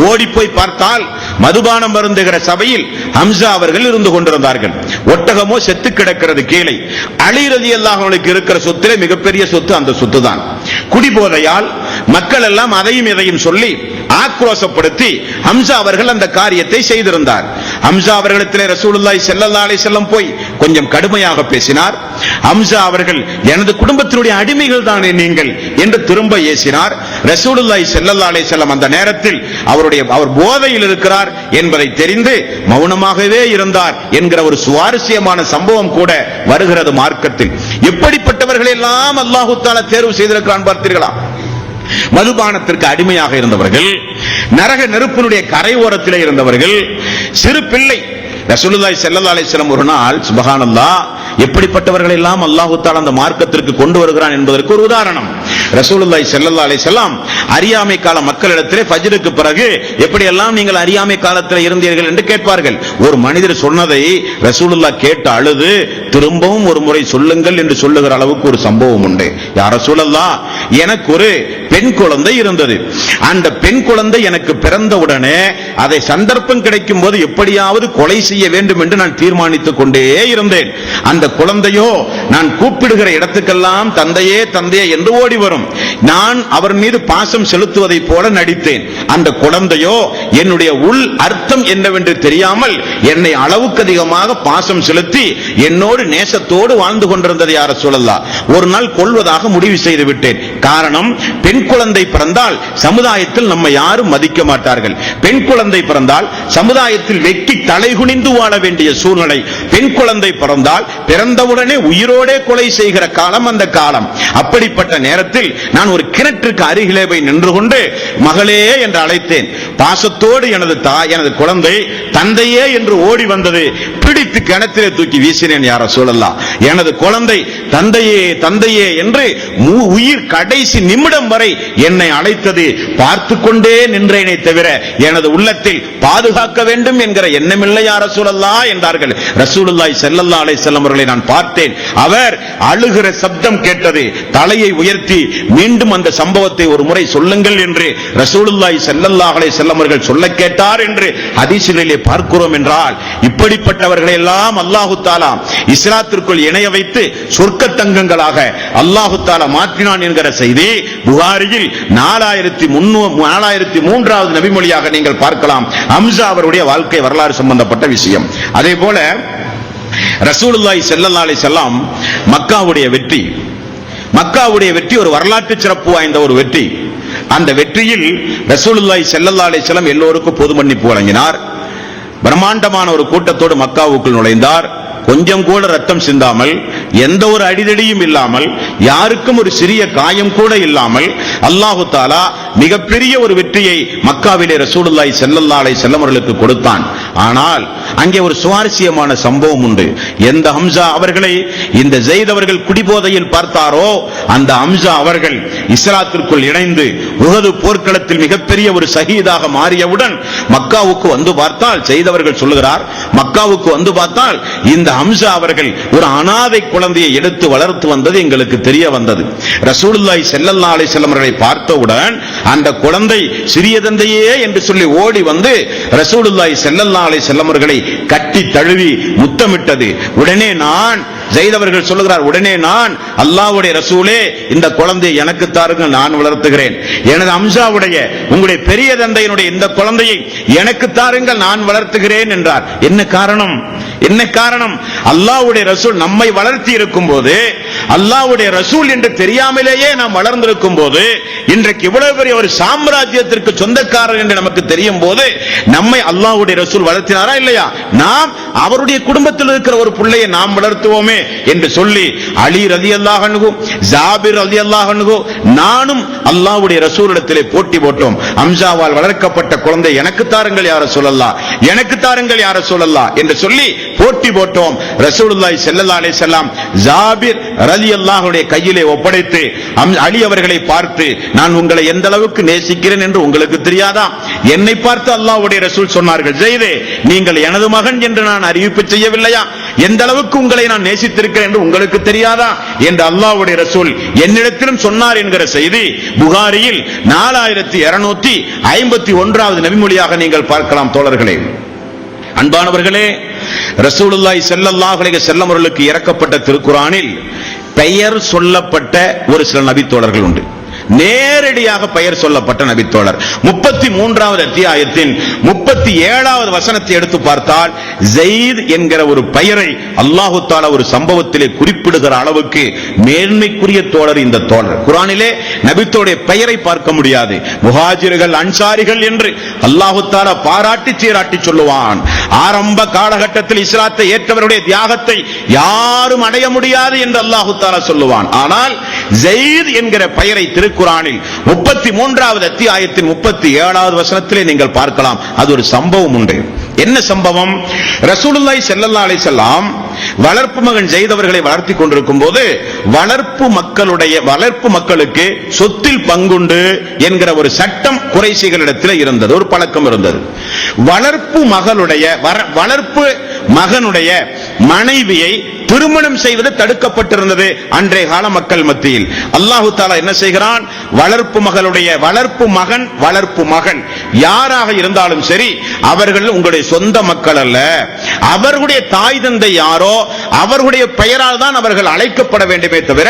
ஓடி போய் பார்த்தால் மதுபானம் அருந்துகிற சபையில் ஹம்சா அவர்கள் இருந்து கொண்டிருந்தார்கள். ஒட்டகமோ செத்து கிடக்கிறது கீழே. அலி ரலியல்லாஹு அன்ஹுவுக்கு இருக்கிற சொத்திலே மிகப்பெரிய சொத்து அந்த சொத்து தான். குடிபோதையால் மக்கள் எல்லாம் அதையும் இதையும் சொல்லி ஆக்ரோஷப்படுத்தி ஹம்சா அவர்கள் அந்த காரியத்தை செய்திருந்தார். ஹம்சா அவர்களிடத்திலே ரசூலுல்லாஹி ஸல்லல்லாஹு அலைஹி வஸல்லம் போய் கொஞ்சம் கடுமையாக பேசினார். ஹம்சா அவர்கள் எனது குடும்பத்தினுடைய அடிமைகள் தானே நீங்கள் என்று திரும்ப ஏசினார். ரசூலுல்லாஹி ஸல்லல்லாஹு அலைஹி வஸல்லம் அந்த நேரத்தில் அவர் போதையில் இருக்கிறார் என்பதை தெரிந்து மௌனமாகவே இருந்தார் என்கிற ஒரு சுவாரஸ்யமான சம்பவம் கூட வருகிறது மார்க்கத்தில். எப்படிப்பட்டவர்கள் எல்லாம் அல்லாஹ் தஆலா தேர்வு செய்திருக்கிறான் பார்த்தீர்களா? மதுபானத்திற்கு அடிமையாக இருந்தவர்கள், நரக நெருப்பினுடைய கரை ஓரத்திலே இருந்தவர்கள், சிறு பிள்ளை. ரசூலுல்லாஹி ஸல்லல்லாஹு அலைஹி வஸல்லம் ஒரு நாள் சுப்ஹானல்லாஹ் எப்படிப்பட்டவர்கள் எல்லாம் அல்லாஹ் தஆலா அந்த மார்க்கத்திற்கு கொண்டு வருகிறான் என்பதற்கு ஒரு உதாரணம். ரசூலுல்லாஹி ஸல்லல்லாஹு அலைஹி வஸல்லம் அறியாமை கால மக்களிடத்திலே ஃபஜ்ருக்கு பிறகு எப்படி எல்லாம் நீங்கள் அறியாமை காலத்தில் இருந்தீர்கள் என்று கேட்பார்கள். ஒரு மனிதர் சொன்னதை ரசூலுல்லாஹ் கேட்டு அழுது திரும்பவும் ஒரு முறை சொல்லுங்கள் என்று சொல்லுகிற அளவுக்கு ஒரு சம்பவம் உண்டு. யா ரசூலல்லாஹ், எனக்கு ஒரு பெண் குழந்தை இருந்தது. அந்த பெண் குழந்தை எனக்கு பிறந்தவுடனே அதை சந்தர்ப்பம் கிடைக்கும் போது எப்படியாவது கொலை செய்ய வேண்டும் என்று நான் தீர்மானித்துக் கொண்டே இருந்தேன். அந்த குழந்தையோ நான் கூப்பிடுகிற இடத்துக்கெல்லாம் தந்தையே தந்தையே என்று ஓடி வரும். நான் அவர் மீது பாசம் செலுத்துவதை போல நடித்தேன். அந்த குழந்தையோ என்னுடைய உள் அர்த்தம் என்னவென்று தெரியாமல் என்னை அளவுக்கு அதிகமாக பாசம் செலுத்தி என்னோடு நேசத்தோடு வாழ்ந்து கொண்டிருந்தது. யார சொல்லலாம், ஒரு நாள் கொல்வதாக முடிவு செய்து விட்டேன். காரணம், பெண் குழந்தை பிறந்தால் சமுதாயத்தில் நம்ம யாரும் மதிக்க மாட்டார்கள். பெண் குழந்தை பிறந்தால் சமுதாயத்தில் வெட்டி தலைகுனிந்து வாழ வேண்டிய சூழ்நிலை. பெண் குழந்தை பிறந்தால் பிறந்தவுடனே உயிரோடே கொலை செய்கிற காலம் அந்த காலம். அப்படிப்பட்ட நேரத்தில் நான் ஒரு கிணற்றுக்கு அருகிலே போய் நின்று கொண்டு மகளே என்று அழைத்தேன். பாசத்தோடு எனது குழந்தை தந்தையே என்று ஓடி வந்தது. பிடித்து கிணத்திலே தூக்கி வீசினேன். யார சொல்லலாம், எனது குழந்தை தந்தையே தந்தையே என்று உயிர் கடைசி நிமிடம் வரை என்னை அழைத்தது. பார்த்து கொண்டே நின்றேனே தவிர எனது உள்ளத்தில் பாதுகாக்க வேண்டும் என்கிற எண்ணமில்லை. யார சொல்லலாம் என்றார்கள். ரசூலுல்லாஹி ஸல்லல்லாஹு அலைஹி வஸல்லம் அவர்களை நான் பார்த்தேன். அவர் அழுகிற சப்தம் கேட்டது. தலையை உயர்த்தி மீண்டும் அந்த சம்பவத்தை ஒரு முறை சொல்லுங்கள் என்று ரசூலுல்லாஹி ஸல்லல்லாஹு அலைஹி வஸல்லம் அவர்கள் சொல்ல கேட்டார் என்று ஹதீஸிலே பார்க்கிறோம். என்றால் இப்படிப்பட்டவர்களை எல்லாம் அல்லாஹ் தஆலா இஸ்லாத்திற்குள் இணைய வைத்து சொர்க்க தங்கங்களாக அல்லாஹ் தஆலா மாற்றினான் என்கிற செய்தி புகாரியில் 4003வது நபிமொழியாக நீங்கள் பார்க்கலாம். ஹம்சா அவருடைய வாழ்க்கை வரலாறு சம்பந்தப்பட்ட விஷயம். அதே போல ரசூலுல்லாஹி ஸல்லல்லாஹு அலைஹி வஸல்லம் மக்காவுடைய வெற்றி ஒரு வரலாற்று சிறப்பு வாய்ந்த ஒரு வெற்றி. அந்த வெற்றியில் ரசூலுல்லாஹி ஸல்லல்லாஹு அலைஹி வஸல்லம் எல்லோருக்கும் பொது மன்னிப்பு வழங்கினார். பிரம்மாண்டமான ஒரு கூட்டத்தோடு மக்காவுக்குள் நுழைந்தார். கொஞ்சம் கூட ரத்தம் சிந்தாமல், எந்த ஒரு அடிதடியும் இல்லாமல், யாருக்கும் ஒரு சிறிய காயம் கூட இல்லாமல் அல்லாஹ் தஆலா மிகப்பெரிய ஒரு வெற்றியை மக்காவிலே ரசூலுல்லாஹி ஸல்லல்லாஹு அலைஹி வஸல்லம் அவர்களுக்கு கொடுத்தான். ஆனால் அங்கே ஒரு சுவாரஸ்யமான சம்பவம் உண்டு. எந்த ஹம்சா அவர்களை இந்த ஸைத் அவர்கள் குடிபோதையில் பார்த்தாரோ அந்த ஹம்சா அவர்கள் இஸ்லாத்திற்குள் இணைந்து உஹது போர்க்களத்தில் மிகப்பெரிய ஒரு ஷஹீதாக மாறியவுடன் மக்காவுக்கு வந்து பார்த்தால் ஸைத் அவர்கள் சொல்லுகிறார், மக்காவுக்கு வந்து பார்த்தால் இந்த ஹம்சா அவர்கள் ஒரு அனாதை குழந்தையை எடுத்து வளர்த்து வந்தது எங்களுக்கு தெரிய வந்தது. ரசூலுல்லாஹி ஸல்லல்லாஹு அலைஹி வஸல்லம் அவர்களை பார்த்தவுடன் அந்த குழந்தை சிறிய தந்தையே என்று சொல்லி ஓடி வந்து ரசூலுல்லாஹி ஸல்லல்லாஹு அலைஹி வஸல்லம் அவர்களை கட்டி தழுவி முத்தமிட்டது. உடனே நான் ஜெயித் அவர்கள் சொல்லுகிறார், உடனே நான், அல்லாஹ்வுடைய ரசூலே, இந்த குழந்தையை எனக்கு தாருங்கள், நான் வளர்த்துகிறேன். எனது அம்சாவுடைய, உங்களுடைய பெரிய தந்தையினுடைய இந்த குழந்தையை எனக்கு தாருங்கள், நான் வளர்த்துகிறேன் என்றார். என்ன காரணம்? என்ன காரணம்? அல்லாஹ்வுடைய ரசூல் நம்மை வளர்த்தி இருக்கும் போது, அல்லாஹ்வுடைய ரசூல் என்று தெரியாமலேயே நாம் வளர்ந்திருக்கும் போது, இன்றைக்கு இவ்வளவு பெரிய ஒரு சாம்ராஜ்யத்திற்கு சொந்தக்காரர் என்று நமக்கு தெரியும் போது, நம்மை அல்லாஹ்வுடைய ரசூல் வளர்த்தினாரா இல்லையா? நாம் அவருடைய குடும்பத்தில் இருக்கிற ஒரு பிள்ளையை நாம் வளர்த்துவோமே என்று சொல்லி அலி ரலியல்லாஹு அன்ஹு, ஜாபிர் ரலியல்லாஹு அன்ஹு, நானும் அல்லாஹ்வுடைய ரசூலிடத்திலே போட்டி போட்டோம். ஹம்சாவால் வளர்க்கப்பட்ட குழந்தை எனக்கு தாருங்கள் யா ரசூலல்லாஹ், எனக்கு தாருங்கள் யா ரசூலல்லாஹ் என்று சொல்லி போட்டி போட்டோம். ரசூலுல்லாஹி ஸல்லல்லாஹு அலைஹி வஸல்லம் ஜாபிர் ரலியல்லாஹுடைய கையிலே ஒப்படைத்து அலி அவர்களை பார்த்து, நான் உங்களை எந்த அளவுக்கு நேசிக்கிறேன் என்று உங்களுக்கு தெரியாதா? என்னை பார்த்து அல்லாஹ்வுடைய ரசூல் சொன்னார்கள், ஜெயிதே, நீங்கள் எனது மகன் என்று நான் அறிவிப்பு செய்யவில்லையா? எந்த அளவுக்கு உங்களை நான் நேசித்திருக்கிறேன் என்று உங்களுக்கு தெரியாதா என்று அல்லாஹ்வுடைய ரசூல் என்னிடத்திலும் சொன்னார் என்கிற செய்தி புகாரியில் 4251வது நபிமொழியாக நீங்கள் பார்க்கலாம். தோழர்களே, அன்பானவர்களே, ரசூலுல்லாஹி ஸல்லல்லாஹு அலைஹி வஸல்லம் அவர்களுக்கு இறக்கப்பட்ட திருக்குர்ஆனில் பெயர் சொல்லப்பட்ட ஒரு சில நபித்தோழர்கள் உண்டு. நேரடியாக பெயர் சொல்லப்பட்ட நபித்தோழர் 33வது அத்தியாயத்தின் 37வது வசனத்தை எடுத்து பார்த்தால், ஜெயித் என்கிற ஒரு பெயரை அல்லாஹு தஆலா ஒரு சம்பவத்திலே குறிப்பிடுகிற அளவுக்கு மேன்மைக்குரிய தோழர் இந்த தோழர். குர்ஆனிலே நபித்தோடைய பெயரை பார்க்க முடியாது. முஹாஜிர்கள், அன்சாரிகள் என்று அல்லாஹு தஆலா பாராட்டி சீராட்டி சொல்லுவான். ஆரம்ப காலகட்டத்தில் இஸ்லாத்தை ஏற்றவருடைய தியாகத்தை யாரும் அடைய முடியாது என்று அல்லாஹு தஆலா சொல்லுவான். ஆனால் ஜெயித் என்கிற பெயரை குர்ஆனில் 33வது அத்தியாயத்தின் 37வது வசனத்திலே நீங்கள் பார்க்கலாம். அது ஒரு சம்பவம் உண்டு. என்ன சம்பவம்? ரசூலுல்லாஹி ஸல்லல்லாஹு அலைஹி வஸல்லம் வளர்ப்பு மகன் ஜெயித் அவர்களை வளர்த்தி கொண்டிருக்கும் போது, வளர்ப்பு மக்களுக்கு சொத்தில் பங்குண்டு என்கிற ஒரு சட்டம் குறைஷிகளிடத்தில் இருந்தது, ஒரு பழக்கம் இருந்தது. வளர்ப்பு மகனுடைய மனைவியை திருமணம் செய்வது தடுக்கப்பட்டிருந்தது அன்றைய கால மக்கள் மத்தியில். அல்லாஹு தஆலா என்ன செய்கிறான்? வளர்ப்பு மகன் யாராக இருந்தாலும் சரி, அவர்கள் உங்களுடைய சொந்த மக்கள் அல்ல. அவர்களுடைய தாய் தந்தை யாரோ அவர்களுடைய பெயரால் தான் அவர்கள் அழைக்கப்பட வேண்டுமே தவிர,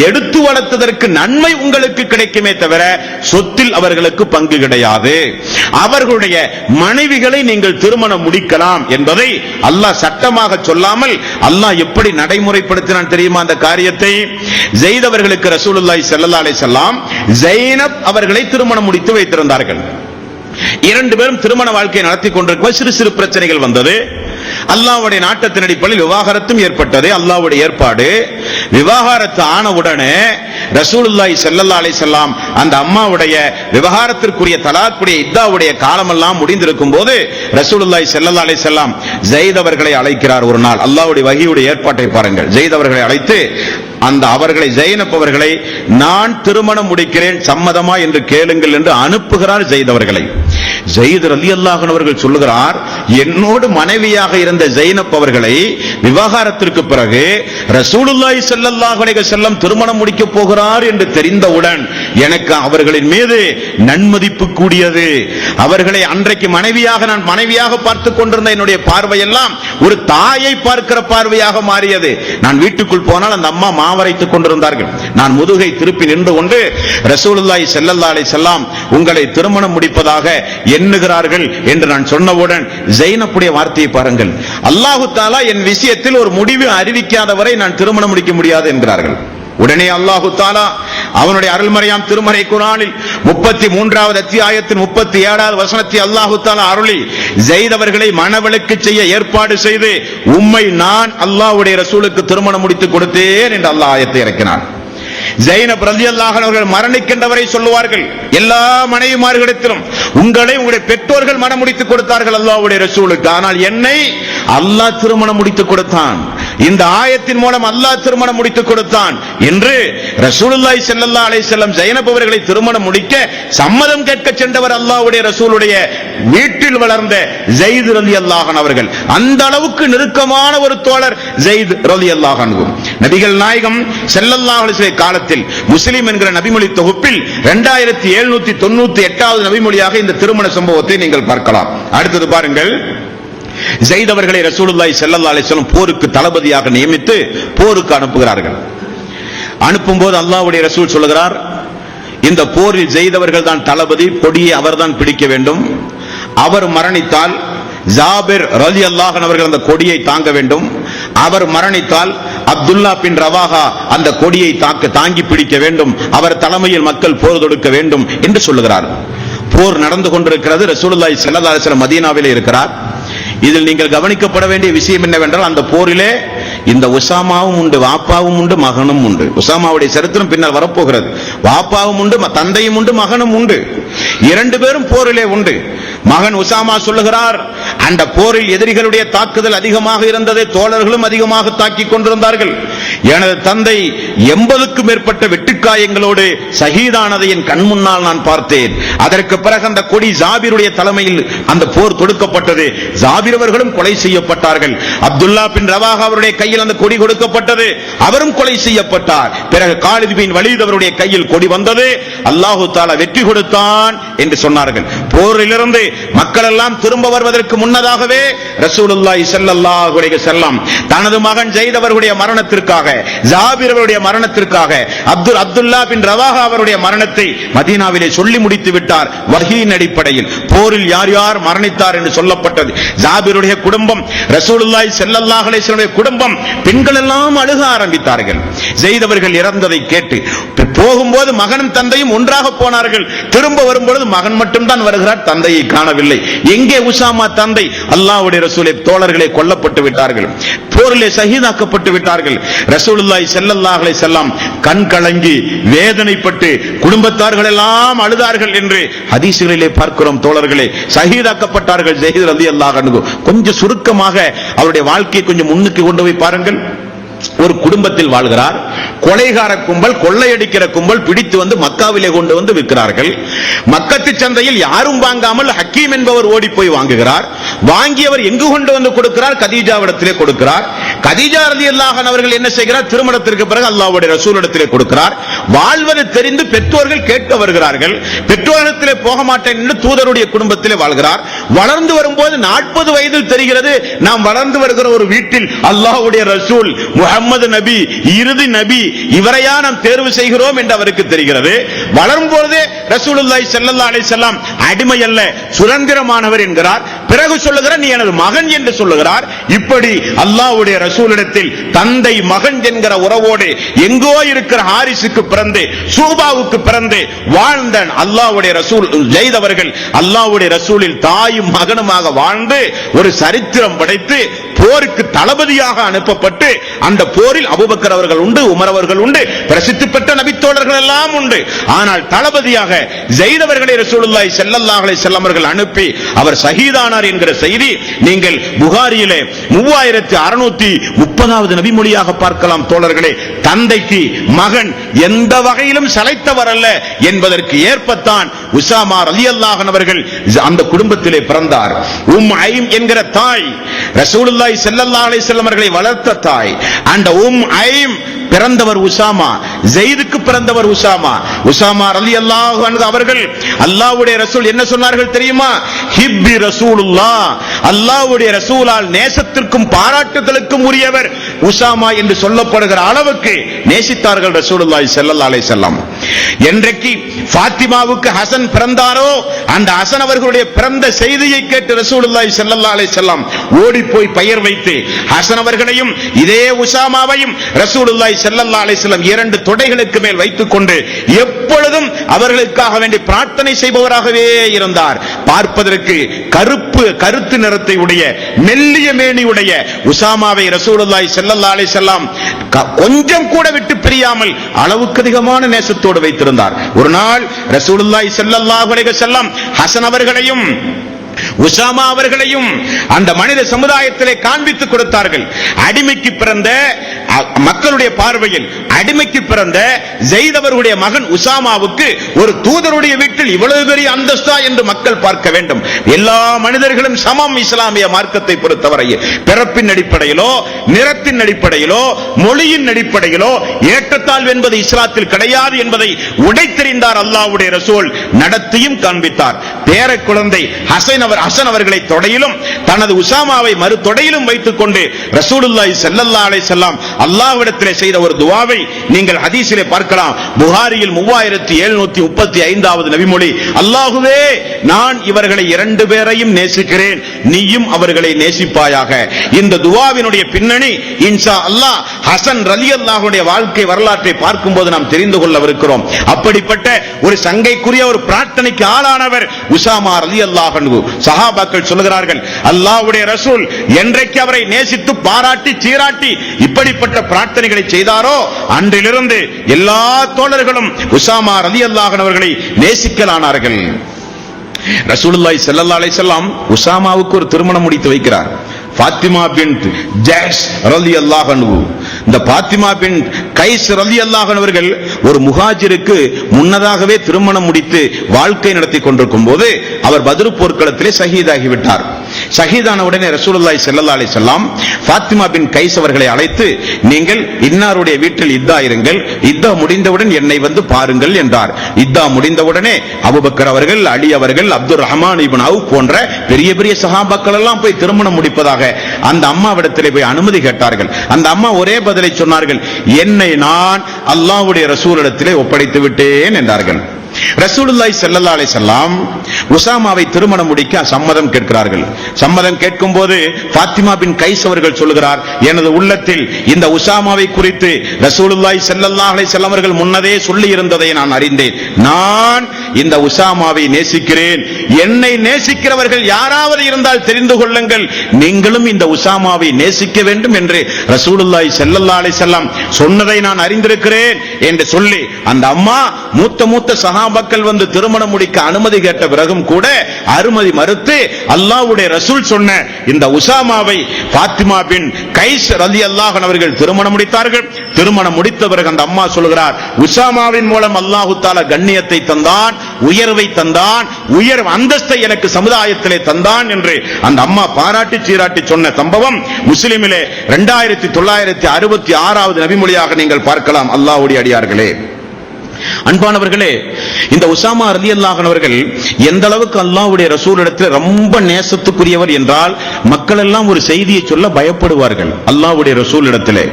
எடுத்து வளர்த்ததற்கு நன்மை உங்களுக்கு கிடைக்குமே தவிர சொத்தில் அவர்களுக்கு பங்கு கிடையாது. அவர்களுடைய மனைவிகளை நீங்கள் திருமணம் முடிக்கலாம் என்பதை அல்லாஹ் சட்டமாக சொல்லாமல் அல்லாஹ் எப்படி நடைமுறைப்படுத்தினான் தெரியுமா? அந்த காரியத்தை ஜெயித் அவர்களுக்கு ரசூலுல்லாஹி ஸல்லல்லாஹு அலைஹி வஸல்லம் ஜைனப் அவர்களை திருமணம் முடித்து வைத்திருந்தார்கள். இரண்டு பேரும் திருமண வாழ்க்கையை நடத்தி கொண்டிருக்கும் சிறு சிறு பிரச்சனைகள் வந்தது. அல்லாஹ்வுடைய நாட்டத்தின் அடிப்படையில் விவாகரத்தும் ஏற்பட்டது. அல்லாஹ்வுடைய ஏற்பாடு. விவாகரத்து ஆனவுடனே ரசூலுல்லாஹி ஸல்லல்லாஹு அலைஹி வஸல்லம் அந்த அம்மாவுடைய விவாகரத்திற்குரிய தலாக்குடைய இத்தாவுடைய காலமெல்லாம் முடிந்திருக்கும் போது ரசூலுல்லாஹி ஸல்லல்லாஹு அலைஹி வஸல்லம் ஜெயித் அவர்களை அழைக்கிறார். ஒரு நாள் அல்லாஹ்வுடைய வஹீயுடைய ஏற்பாட்டை பாருங்கள். ஜெயித் அவர்களை அழைத்து அவர்களை ஜைனப் அவர்களை நான் திருமணம் முடிக்கிறேன், சம்மதமா என்று கேளுங்கள் என்று அனுப்புகிறார் ஜெயித் அவர்களை. ஜெயித் ரலியல்லாஹு அன்ஹு அவர்கள் சொல்லுகிறார், என்னோடு மனைவியாக இருந்த ஜைனப் அவர்களை விவாகரத்திற்கு பிறகு ரசூலுல்லாஹி ஸல்லல்லாஹு அலைஹி வஸல்லம் திருமணம் முடிக்க போகிறார் என்று தெரிந்தவுடன் எனக்கு அவர்களின் மீது நன்மதிப்பு கூடியது. அவர்களை அன்றைக்கு நான் மனைவியாக பார்த்துக் கொண்டிருந்த என்னுடைய பார்வையெல்லாம் ஒரு தாயை பார்க்கிற பார்வையாக மாறியது. நான் வீட்டுக்குள் போனால் அந்த அம்மா மாவரைத்துக் கொண்டிருந்தார்கள். நான் முதுகை திருப்பி நின்று கொண்டு ரசூலுல்லாஹி ஸல்லல்லாஹு அலைஹி வஸல்லம் உங்களை திருமணம் முடிப்பதாக எண்ணுகிறார்கள் என்று நான் சொன்னவுடன் ஜைனப்புடைய வார்த்தையை பாருங்கள். அல்லாஹு தஆலா என் விஷயத்தில் ஒரு முடிவு அறிவிக்காத வரை நான் திருமணம் முடிக்க முடியாது என்கிறார்கள். உடனே அல்லாஹு தஆலா அவனுடைய அருள்மறையாம் திருமறை குர்ஆனில் 33வது அத்தியாயத்தின் 37வது வசனத்தை அல்லாஹு தஆலா அருளி ஜெயித் அவர்களை மணவெழுக்கு செய்ய ஏற்பாடு செய்து உம்மை நான் அல்லாஹ்வுடைய ரசூலுக்கு திருமணம் முடித்து கொடுத்தேன் என்று அல்லாஹ் ஆயத்தை இறக்கினார். ஜைனப் ரலியல்லாஹு அன்ஹா அவர்கள் மரணிக்கின்றவரை சொல்லுவார்கள், எல்லா மனைவிமார்களிடத்திலும் உங்களுடைய பெற்றோர்கள் மனம் முடித்துக் கொடுத்தார்கள் அல்லாஹ்வுடைய ரசூலுக்கு, ஆனால் என்னை அல்லாஹ் திருமணம் முடித்துக் கொடுத்தான். இந்த ஆயத்தின் மூலம் அல்லாஹ் திருமணம் முடித்துக் கொடுத்தான் என்று ரசூலுல்லாஹி ஸல்லல்லாஹு அலைஹி வஸல்லம் ஜைனப் அவர்களை திருமணம் முடிக்க சம்மதம் கேட்க சென்றவர் அல்லாஹ்வுடைய ரசூலுடைய வீட்டில் வளர்ந்த ஜெயித் ரலியல்லாஹு அன்ஹு அவர்கள். அந்த அளவுக்கு நெருக்கமான ஒரு தோழர் ஜெயித் ரலியல்லாஹு அன்ஹு. நபிகள் நாயகம் ஸல்லல்லாஹு அலைஹி வஸல்லம் காலத்தில் முஸ்லிம் என்கிற நபிமொழி தொகுப்பில் 2798வது நபிமொழியாக இந்த திருமண சம்பவத்தை நீங்கள் பார்க்கலாம். அடுத்தது பாருங்கள், ஸைத் அவர்களை ரசூலுல்லாஹி ஸல்லல்லாஹு அலைஹி வஸல்லம் போருக்கு தளபதியாக நியமித்து போருக்கு அனுப்புகிறார்கள். அனுப்பும்போது அல்லாஹ்வுடைய ரசூல் சொல்கிறார், இந்த போரில் ஸைத் அவர்கள் தான் தளபதி, கொடியை அவர்தான் பிடிக்க வேண்டும். அவர் மரணித்தால் ஜாபிர் ரலியல்லாஹு அன்ஹு அவர்கள் அந்த கொடியை தாங்க வேண்டும். அவர் மரணித்தால் அப்துல்லா பின் ரவாஹா அந்த கொடியை தாங்கி பிடிக்க வேண்டும். அவர் தலைமையில் மக்கள் போர் தொடுக்க வேண்டும் என்று சொல்லுகிறார். போர் நடந்து கொண்டிருக்கிறது. ரசூலுல்லாஹி ஸல்லல்லாஹு அலைஹி வஸல்லம் மதீனாவிலே இருக்கிறார். இதில் நீங்கள் கவனிக்கப்பட வேண்டிய விஷயம் என்னவென்றால், அந்த போரிலே இந்த உசாமாவும் உண்டு, வாப்பாவும் உண்டு, மகனும் உண்டு. உசாமாவுடைய சரித்திரம் பின்னர் வரப்போகிறது. வாப்பாவும் உண்டு, தந்தையும் உண்டு, மகனும் உண்டு. இரண்டு பேரும் போரிலே உண்டு. மகன் உசாமா சொல்லுகிறார், அந்த போரில் எதிரிகளுடைய தாக்குதல் அதிகமாக இருந்தது, தோழர்களும் அதிகமாக தாக்கிக் கொண்டிருந்தார்கள். எனது தந்தை 80க்கும் மேற்பட்ட வெட்டுக்காயங்களோடு ஷஹீதானதை என் கண் முன்னால் நான் பார்த்தேன். அதற்கு பிறகு அந்த கொடி ஜாபிருடைய தலைமையில் அந்த போர் தொடுக்கப்பட்டது. ஜாபிர் அவர்களும் கொலை செய்யப்பட்டார்கள். அப்துல்லா பின் ரவாஹா அவருடைய கையில் அந்த கொடி கொடுக்கப்பட்டது, அவரும் கொலை செய்யப்பட்டார். பிறகு காலித் பின் வலீத் அவருடைய கையில் கொடி வந்தது. அல்லாஹு தஆலா வெற்றி கொடுத்தான் என்று சொன்னார்கள். போரிலிருந்து மக்கள் எல்லாம் திரும்ப வருவதற்கு முன்னதாகவே ரசூலுல்லாஹி ஸல்லல்லாஹு அலைஹி வஸல்லம் தனது மகன் ஸைத் அவர்களுடைய மரணத்திற்காக, ஜாபிர் அவருடைய மரணத்திற்காக, அப்துல்லா பின் ரவாஹா அவருடைய மரணத்தை மதீனாவிலே சொல்லி முடித்து விட்டார். வஹீயின் அடிப்படையில் போரில் யார் யார் மரணித்தார் என்று சொல்லப்பட்டது. ஜாபிருடைய குடும்பம், ரசூலுல்லாஹி ஸல்லல்லாஹு அலைஹி வஸல்லம் குடும்பம், பெண்கள் எல்லாம் அழுக ஆரம்பித்தார்கள். ஸைத் அவர்கள் இறந்ததை கேட்டு. போகும்போது மகனும் தந்தையும் ஒன்றாக போனார்கள். திரும்ப வரும்பொழுது மகன் மட்டும் தான் வருகிறார், தந்தையை காணவில்லை. எங்கே உசாமா தந்தை? அல்லாஹ்வுடைய ரசூலே தோழர்களே கொல்லப்பட்டு விட்டார்கள், போரிலே ஷஹீதாக்கப்பட்டு விட்டார்கள். ரசூலுல்லாஹி ஸல்லல்லாஹு அலைஹி வஸல்லம் கண் கலங்கி வேதனைப்பட்டு குடும்பத்தார்கள் எல்லாம் அழுதார்கள் என்று ஹதீஸ்களிலே பார்க்கிறோம். தோழர்களே, ஷஹீதாக்கப்பட்டார்கள் ஸைத் ரலியல்லாஹு அன்ஹு. கொஞ்சம் சுருக்கமாக அவருடைய வாழ்க்கையை கொஞ்சம் முன்னுக்கு கொண்டு போய் பாருங்கள். ஒரு குடும்பத்தில் வாழ்கிறார். கொலைகார கும்பல், கொள்ளையடிக்கிற கும்பல் பிடித்து வந்து மக்காவிலே கொண்டு வந்து விற்கிறார்கள். மக்கத்து சந்தையில் யாரும் வாங்காமல் ஹக்கீம் என்பவர் ஓடி போய் வாங்குகிறார். வாங்கியவர் எங்கு கொண்டு வந்து கொடுக்கிறார்? கதீஜாவிடத்திலே கொடுக்கிறார். கதீஜா ரலியல்லாஹு அன்ஹா அவர்கள் என்ன செய்கிறார்? திருமணத்திற்கு பிறகு அல்லாஹ்வுடைய ரசூலிடத்திலே கொடுக்கிறார். வாழ்வது தெரிந்து பெற்றோர்கள் கேட்க வருகிறார்கள். பெற்றோரிடத்திலே போக மாட்டேன் என்று தூதருடைய குடும்பத்திலே வாழ்கிறார். வளர்ந்து வரும்போது 40 வயதில் தெரிகிறது, நாம் வளர்ந்து வருகிற ஒரு வீட்டில் அல்லாஹ்வுடைய ரசூல் முஹம்மது நபி, இறுதி நபி, இவரையா நாம் தேர்வு செய்கிறோம் என்று அவருக்கு தெரிகிறது. வளரும் பொழுதே ரசூலுல்லாஹி ஸல்லல்லாஹு அலைஹி வஸல்லம் அடிமை அல்ல, சுதந்திரமானவர் என்கிறார். பிறகு சொல்லுகிறார், நீ எனது மகன் என்று சொல்லுகிறார். இப்படி அல்லாஹ்வுடைய ரசூலிடத்தில் தந்தை மகன் என்கிற உறவோடு எங்கோ இருக்கிற ஹாரிஸுக்கு பிறந்து, சூபாவுக்கு பிறந்து வாழ்ந்த அல்லாஹ்வுடைய ரசூல் ஸைத் அவர்கள் அல்லாஹ்வுடைய ரசூலில் தாயும் மகனுமாக வாழ்ந்து ஒரு சரித்திரம் படைத்து போருக்கு தளபதியாக அனுப்பப்பட்டு அந்த போரில் அபூபக்கர் அவர்கள் உண்டு, உமர் அவர்கள் உண்டு, பிரசித்தி பெற்ற நபித்தோழர்கள் எல்லாம் உண்டு. ஆனால் தளபதியாக ஸைத் அவர்களை ரசூலுல்லாஹி ஸல்லல்லாஹு அலைஹி வஸல்லம் அவர்கள் அனுப்பி அவர் ஷஹீதானார் என்கிற செய்தி நீங்கள் புகாரியிலே 3630வது நபிமொழியாக பார்க்கலாம். தோழர்களே, தந்தைக்கு மகன் எந்த வகையிலும் சளைத்தவர் அல்ல என்பதற்கு ஏற்பத்தான் உசாமா ரலியல்லாஹு அன்ஹு அவர்கள் அந்த குடும்பத்திலே பிறந்தார். ஐம் என்கிற தாய் ரசூலுல்லாஹி ஸல்லல்லாஹு அலைஹி வஸல்லம் அவர்களை வளர்த்த தாய். அந்த ஐம் பிறந்தவர் உசாமா, ஸைதுக்கு பிறந்தவர் உசாமா. உசாமா ரலியல்லாஹு அன்ஹு அவர்கள் அல்லாஹ்வுடைய ரசூல் என்ன சொன்னார்கள் தெரியுமா? ஹிப்பி ரசூலுல்லாஹ், அல்லாஹ்வுடைய ரசூலால் நேசத்திற்கும் பாராட்டுதலுக்கும் உரியவர் உசாமா என்று சொல்லப்படுகிற அளவுக்கு நேசித்தார்கள் ரசூலுல்லாஹி ஸல்லல்லாஹு அலைஹி வஸல்லம். என்றைக்கு ஃபாத்திமாவுக்கு ஹசன் பிறந்தாரோ, அந்த ஹசன் அவர்களுடைய பிறந்த செய்தியை கேட்டு ரசூலுல்லாஹி ஸல்லல்லாஹு அலைஹி வஸல்லம் ஓடி போய் பெயர் வைத்து ஹசன் அவர்களையும் இதே உசாமாவையும் ரசூலுல்லாஹி ஸல்லல்லாஹு அலைஹி வஸல்லம் 2 தொடைகளுக்கு மேல் வைத்துக் கொண்டு எப்பொழுதும் அவர்களுக்காக வேண்டி பிரார்த்தனை செய்பவராகவே இருந்தார். பார்ப்பதற்கு கருத்து நிறத்தை உடைய மெல்லிய மேனியுடைய உசாமாவை ரசூலுல்லாஹி ஸல்லல்லாஹு அலைஹி வஸல்லம் கொஞ்சம் கூட விட்டு பிரியாமல் அளவுக்கு அதிகமான நேசத்தோடு வைத்திருந்தார். ஒரு நாள் ரசூலுல்லாஹி ஸல்லல்லாஹு அலைஹி வஸல்லம் ஹசன் அவர்களையும் உசாமா அவர்களையும் அந்த மனித சமுதாயத்திலே காண்பித்துக் கொடுத்தார்கள். அடிமைக்கு பிறந்த மக்களுடைய பார்வையில் அடிமைக்கு பிறந்த ஸைத் அவர்களுடைய மகன் உசாமாவுக்கு ஒரு தூதருடைய வீட்டில் இவ்வளவு பெரிய அந்தஸ்தா என்று மக்கள் பார்க்க வேண்டும். எல்லா மனிதர்களும் சமம். இஸ்லாமிய மார்க்கத்தை பொறுத்தவரையில் பிறப்பின் அடிப்படையிலோ, நிறத்தின் அடிப்படையிலோ, மொழியின் அடிப்படையிலோ ஏற்றத்தாழ்வு என்பது இஸ்லாத்தில் கிடையாது என்பதை உடைத்தெறிந்தார் அல்லாஹ்வுடைய ரசூல். நடத்தியும் காண்பித்தார். பேர குழந்தை ஹசன் அவர்களை தொடையிலும் தனது உசாமாவை மறு தொடையிலும் வைத்துக் கொண்டு ரசூலுல்லாஹி ஸல்லல்லாஹு அலைஹி வஸல்லம் அல்லாஹ்விடத்திலே செய்த ஒரு துஆவை நீங்கள் ஹதீஸிலே பார்க்கலாம். புகாரியில் 3735வது நபிமொழி, அல்லாஹ்வே நான் இவர்களை இரண்டு பேரையும் நேசிக்கிறேன், நீயும் அவர்களை நேசிப்பாயாக. இந்த துஆவினுடைய பின்னணி இன்ஷா அல்லாஹ் ஹசன் ரலியல்லாஹு அன்ஹுடைய வாழ்க்கை வரலாற்றை பார்க்கும்போது நாம் தெரிந்து கொள்ளவிருக்கிறோம். அப்படிப்பட்ட ஒரு சங்கைக்குரிய ஒரு பிரார்த்தனைக்கு ஆளானவர் உசாமா ரலியல்லாஹு அன்ஹு. சஹாபாக்கள் சொல்கிறார்கள், அல்லாஹ்வுடைய ரசூல் என்றைக்கு அவரை நேசித்து பாராட்டி சீராட்டி இப்படிப்பட்ட பிரார்த்தனைகளை செய்தாரோ அன்றிலிருந்து எல்லா தோழர்களும் உசாமா ரலியல்லாஹு அன்ஹு அவர்களை நேசிக்கலானார்கள். ரசூலுல்லாஹி ஸல்லல்லாஹு அலைஹி வஸல்லம் உசாமாவுக்கு ஒரு திருமணம் முடித்து வைக்கிறார். பாத்திமா பின்த் ஜஹ்ஷ் ரலியல்லாஹு அன்ஹு. இந்த பாத்திமா பின்த் கைஸ் ரலியல்லாஹு அன்ஹு அவர்கள் ஒரு முஹாஜிருக்கு முன்னதாகவே திருமணம் முடித்து வாழ்க்கை நடத்தி கொண்டிருக்கும் போது அவர் பத்ர் போர்க்களத்திலே ஷஹீதாகி விட்டார். ஷஹீதான உடனே ரசூலுல்லாஹி ஸல்லல்லாஹு அலைஹி வஸல்லம் பாத்திமா பின் கைஸ் அவர்களை அழைத்து, நீங்கள் இன்னாருடைய வீட்டில் இத்தா இருங்கள், இத்தா முடிந்தவுடன் என்னை வந்து பாருங்கள் என்றார். இத்தா முடிந்தவுடனே அபூபக்கர் அவர்கள், அலி அவர்கள், அப்துர் ரஹ்மான் இப்னு அவுஃப் போன்ற பெரிய பெரிய சஹாபாக்கள் எல்லாம் போய் திருமணம் முடிப்பதாக அந்த அம்மாவிடத்திலே போய் அனுமதி கேட்டார்கள். அந்த அம்மா ஒரே பதிலை சொன்னார்கள், என்னை நான் அல்லாஹ்வுடைய ரசூலிடத்திலே ஒப்படைத்து விட்டேன் என்றார்கள். ரசூலுல்லாஹி ஸல்லல்லாஹு அலைஹி வஸல்லம் உசாமாவை திருமணம் முடிக்க சம்மதம் கேட்கிறார்கள். சம்மதம் கேட்கும் போது பாத்திமா பின் கைஸ் அவர்கள் சொல்கிறார், எனது உள்ளத்தில் இந்த உசாமாவை குறித்து ரசூலுல்லாஹி ஸல்லல்லாஹு அலைஹி வஸல்லம் அவர்கள் முன்னதே சொல்லி இருந்ததை நான் அறிந்தேன். நான் இந்த உசாமாவை நேசிக்கிறேன். என்னை நேசிக்கிறவர்கள் யாராவது இருந்தால் தெரிந்து கொள்ளுங்கள், நீங்களும் இந்த உசாமாவை நேசிக்க வேண்டும் என்று ரசூலுல்லாஹி ஸல்லல்லாஹு அலைஹி வஸல்லம் சொன்னதை நான் அறிந்திருக்கிறேன் என்று சொல்லி அந்த அம்மா மூத்த சஹாபாக்கள் வந்து திருமணம் முடிக்க அனுமதி கேட்ட பிறகும் கூட அனுமதி மறுத்து அல்லாஹ்வுடைய ரசூல் சொன்ன இந்த உசாமாவை பாத்திமா பின் கைஸ் ரலியல்லாஹு அன்ஹு அவர்கள் திருமணம் முடித்தார்கள். திருமணம் முடித்த பிறகு அந்த அம்மா சொல்கிறார், உசாமாவின் மூலம் அல்லாஹ் தஆலா கண்ணியத்தை தந்தான், உயர்வை தந்தான், உயர் அந்தஸ்தை எனக்கு சமுதாயத்திலே தந்தான் என்று அந்த அம்மா பாராட்டி சீராட்டி சொன்ன சம்பவம் முஸ்லிமிலே 2966வது நபிமொழியாக நீங்கள் பார்க்கலாம். அல்லாஹ்வுடைய அடியார்களே, அன்பானவர்களே, இந்த உசாமா ரலியல்லாஹு அன்ஹு அவர்கள் எந்த அளவுக்கு அல்லாஹ்வுடைய ரசூலிடத்தில் ரொம்ப நேசத்துக்குரியவர் என்றால் மக்கள் எல்லாம் ஒரு செய்தியை சொல்ல பயப்படுவார்கள். அல்லாஹ்வுடைய ரசூலிடத்திலே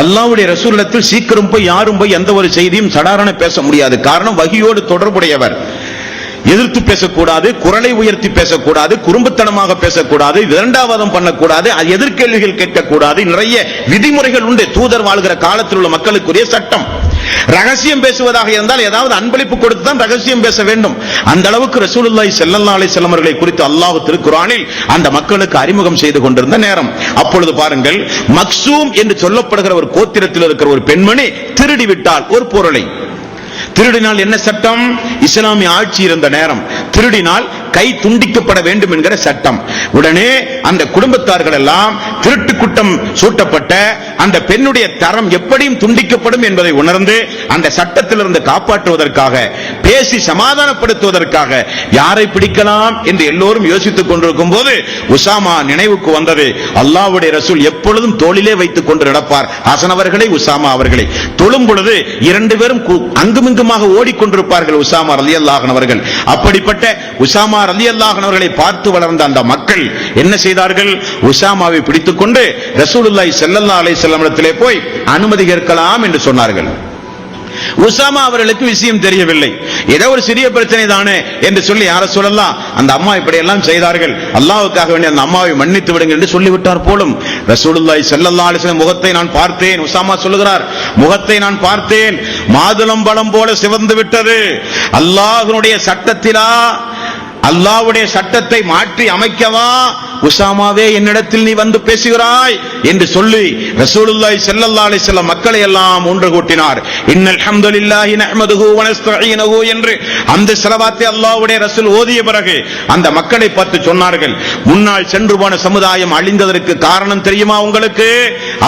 அல்லாஹ்வுடைய ரசூலிடத்தில் சீக்கிரம் போய் யாரும் போய் எந்த ஒரு செய்தியும் சடாரண பேச முடியாது. காரணம், வஹியோடு தொடர்புடையவர். எதிர்த்து பேசக்கூடாது, குரலை உயர்த்தி பேசக்கூடாது, குறும்புத்தனமாக பேசக்கூடாது, இரண்டாவதம் பண்ணக்கூடாது, எதிர்கேள்விகள் கேட்கக்கூடாது. நிறைய விதிமுறைகள் உண்டு. தூதர் வாழ்கிற காலத்தில் உள்ள மக்களுக்குரிய சட்டம். ரகசியம் பேசுவதாக இருந்தால் ஏதாவது அன்பளிப்பு கொடுத்து தான் ரகசியம் பேச வேண்டும். அந்த அளவுக்கு ரசூலுல்லாஹி ஸல்லல்லாஹு அலைஹி வஸல்லம் அவர்களை குறித்து அல்லாஹ் திருக்குர்ஆனில் அந்த மக்களுக்கு அறிமுகம் செய்து கொண்டிருந்த நேரம். அப்பொழுது பாருங்கள், மக்சூம் என்று சொல்லப்படுகிற ஒரு கோத்திரத்தில் இருக்கிற ஒரு பெண்மணி திருடி விட்டால் ஒரு பொருளை. திருடினால் என்ன சட்டம்? இஸ்லாமிய ஆட்சி இருந்த நேரம். திருடினால் கை துண்டிக்கப்பட வேண்டும் என்கிற சட்டம். உடனே அந்த குடும்பத்தார்கள் எல்லாம் திருட்டு குற்றம் சூட்டப்பட்ட அந்த பெண்ணுடைய தரம் எப்படியும் துண்டிக்கப்படும் என்பதை உணர்ந்து அந்த சட்டத்திலிருந்து காப்பாற்றுவதற்காக, பேசி சமாதானப்படுத்துவதற்காக யாரை பிடிக்கலாம் என்று எல்லோரும் யோசித்துக் கொண்டிருக்கும் போது உசாமா நினைவுக்கு வந்தது. அல்லாஹ்வுடைய ரசூல் எப்பொழுதும் தோளிலே வைத்துக் கொண்டு நடப்பார் ஹசன் அவர்களை, உசாமா அவர்களை. தொழும் பொழுது இரண்டு பேரும் அங்குமிங்குமாக ஓடிக்கொண்டிருப்பார்கள் உசாமா ரலியல்லாஹு அன்ஹு அவர்கள். அப்படிப்பட்ட உசாமா ரலியல்லாஹு அன்ஹு அவர்களை பார்த்து வளர்ந்த அந்த மக்கள் என்ன செய்தார்கள்? உசாமாவை பிடித்துக் கொண்டு ரசூலுல்லாஹி ஸல்லல்லாஹு அலைஹி வஸல்லம் இடத்திலே போய் அனுமதி கேட்கலாம் என்று சொன்னார்கள். உசாமா அவர்களுக்கு விஷயம் தெரியவில்லை. ஏதோ ஒரு சிறிய பிரச்சனை தானே என்று சொல்லி, யார சொல்லலாம், அந்த அம்மா இப்படி எல்லாம் செய்தார்கள், அல்லாஹ்வுக்காக வேண்டி அந்த அம்மாவை மன்னித்து விடுங்கள் என்று சொல்லிவிட்டார் போலும். ரசூலுல்லாஹி ஸல்லல்லாஹு அலைஹி வஸல்லம் முகத்தை நான் பார்த்தேன், உசாமா சொல்லுகிறார், முகத்தை நான் பார்த்தேன், மாதுளம்பழம் போல சிவந்து விட்டது. அல்லாஹ்வுடைய சட்டத்திலா அல்லாஹ்வுடைய சட்டத்தை மாற்றி அமைக்கவா உசாமாவே என்னிடத்தில் நீ வந்து பேசுகிறாய் என்று சொல்லி ரசூலுல்லாஹி ஸல்லல்லாஹு அலைஹி வஸல்லம் மக்களை எல்லாம் ஒன்று கூட்டினார். இன்னல் ஹம்துலில்லாஹி நஹ்மதுஹு வ நஸ்தஈனுஹு என்று அந்த ஸலவாத்தை அல்லாஹ்வுடைய ரசூல் ஓதிய பிறகு அந்த மக்களை பார்த்து சொன்னார்கள், முன்னால் சென்று போன சமுதாயம் அழிந்ததற்கு காரணம் தெரியுமா உங்களுக்கு?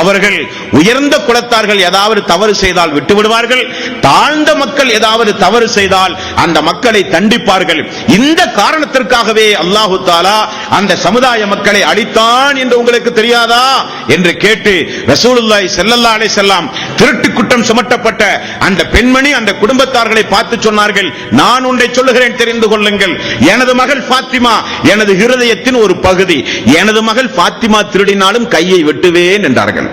அவர்கள் உயர்ந்த குலத்தார்கள் ஏதாவது தவறு செய்தால் விட்டு விடுவார்கள், தாழ்ந்த மக்கள் ஏதாவது தவறு செய்தால் அந்த மக்களை தண்டிப்பார்கள். இந்த காரணத்திற்காகவே அல்லாஹு தஆலா அந்த சமுதாய மக்களை அழித்தான் என்று உங்களுக்கு தெரியாதா என்று கேட்டு ரசூலுல்லாஹி ஸல்லல்லாஹு அலைஹி வஸல்லம் திருட்டு குற்றம் சுமத்தப்பட்ட அந்த பெண்மணி அந்த குடும்பத்தார்களை பார்த்து சொன்னார்கள், நான் ஒன்றை சொல்லுகிறேன் தெரிந்து கொள்ளுங்கள். எனது மகள் ஃபாத்திமா எனது இருதயத்தின் ஒரு பகுதி. எனது மகள் ஃபாத்திமா திருடினாலும் கையை வெட்டுவேன் என்றார்கள்.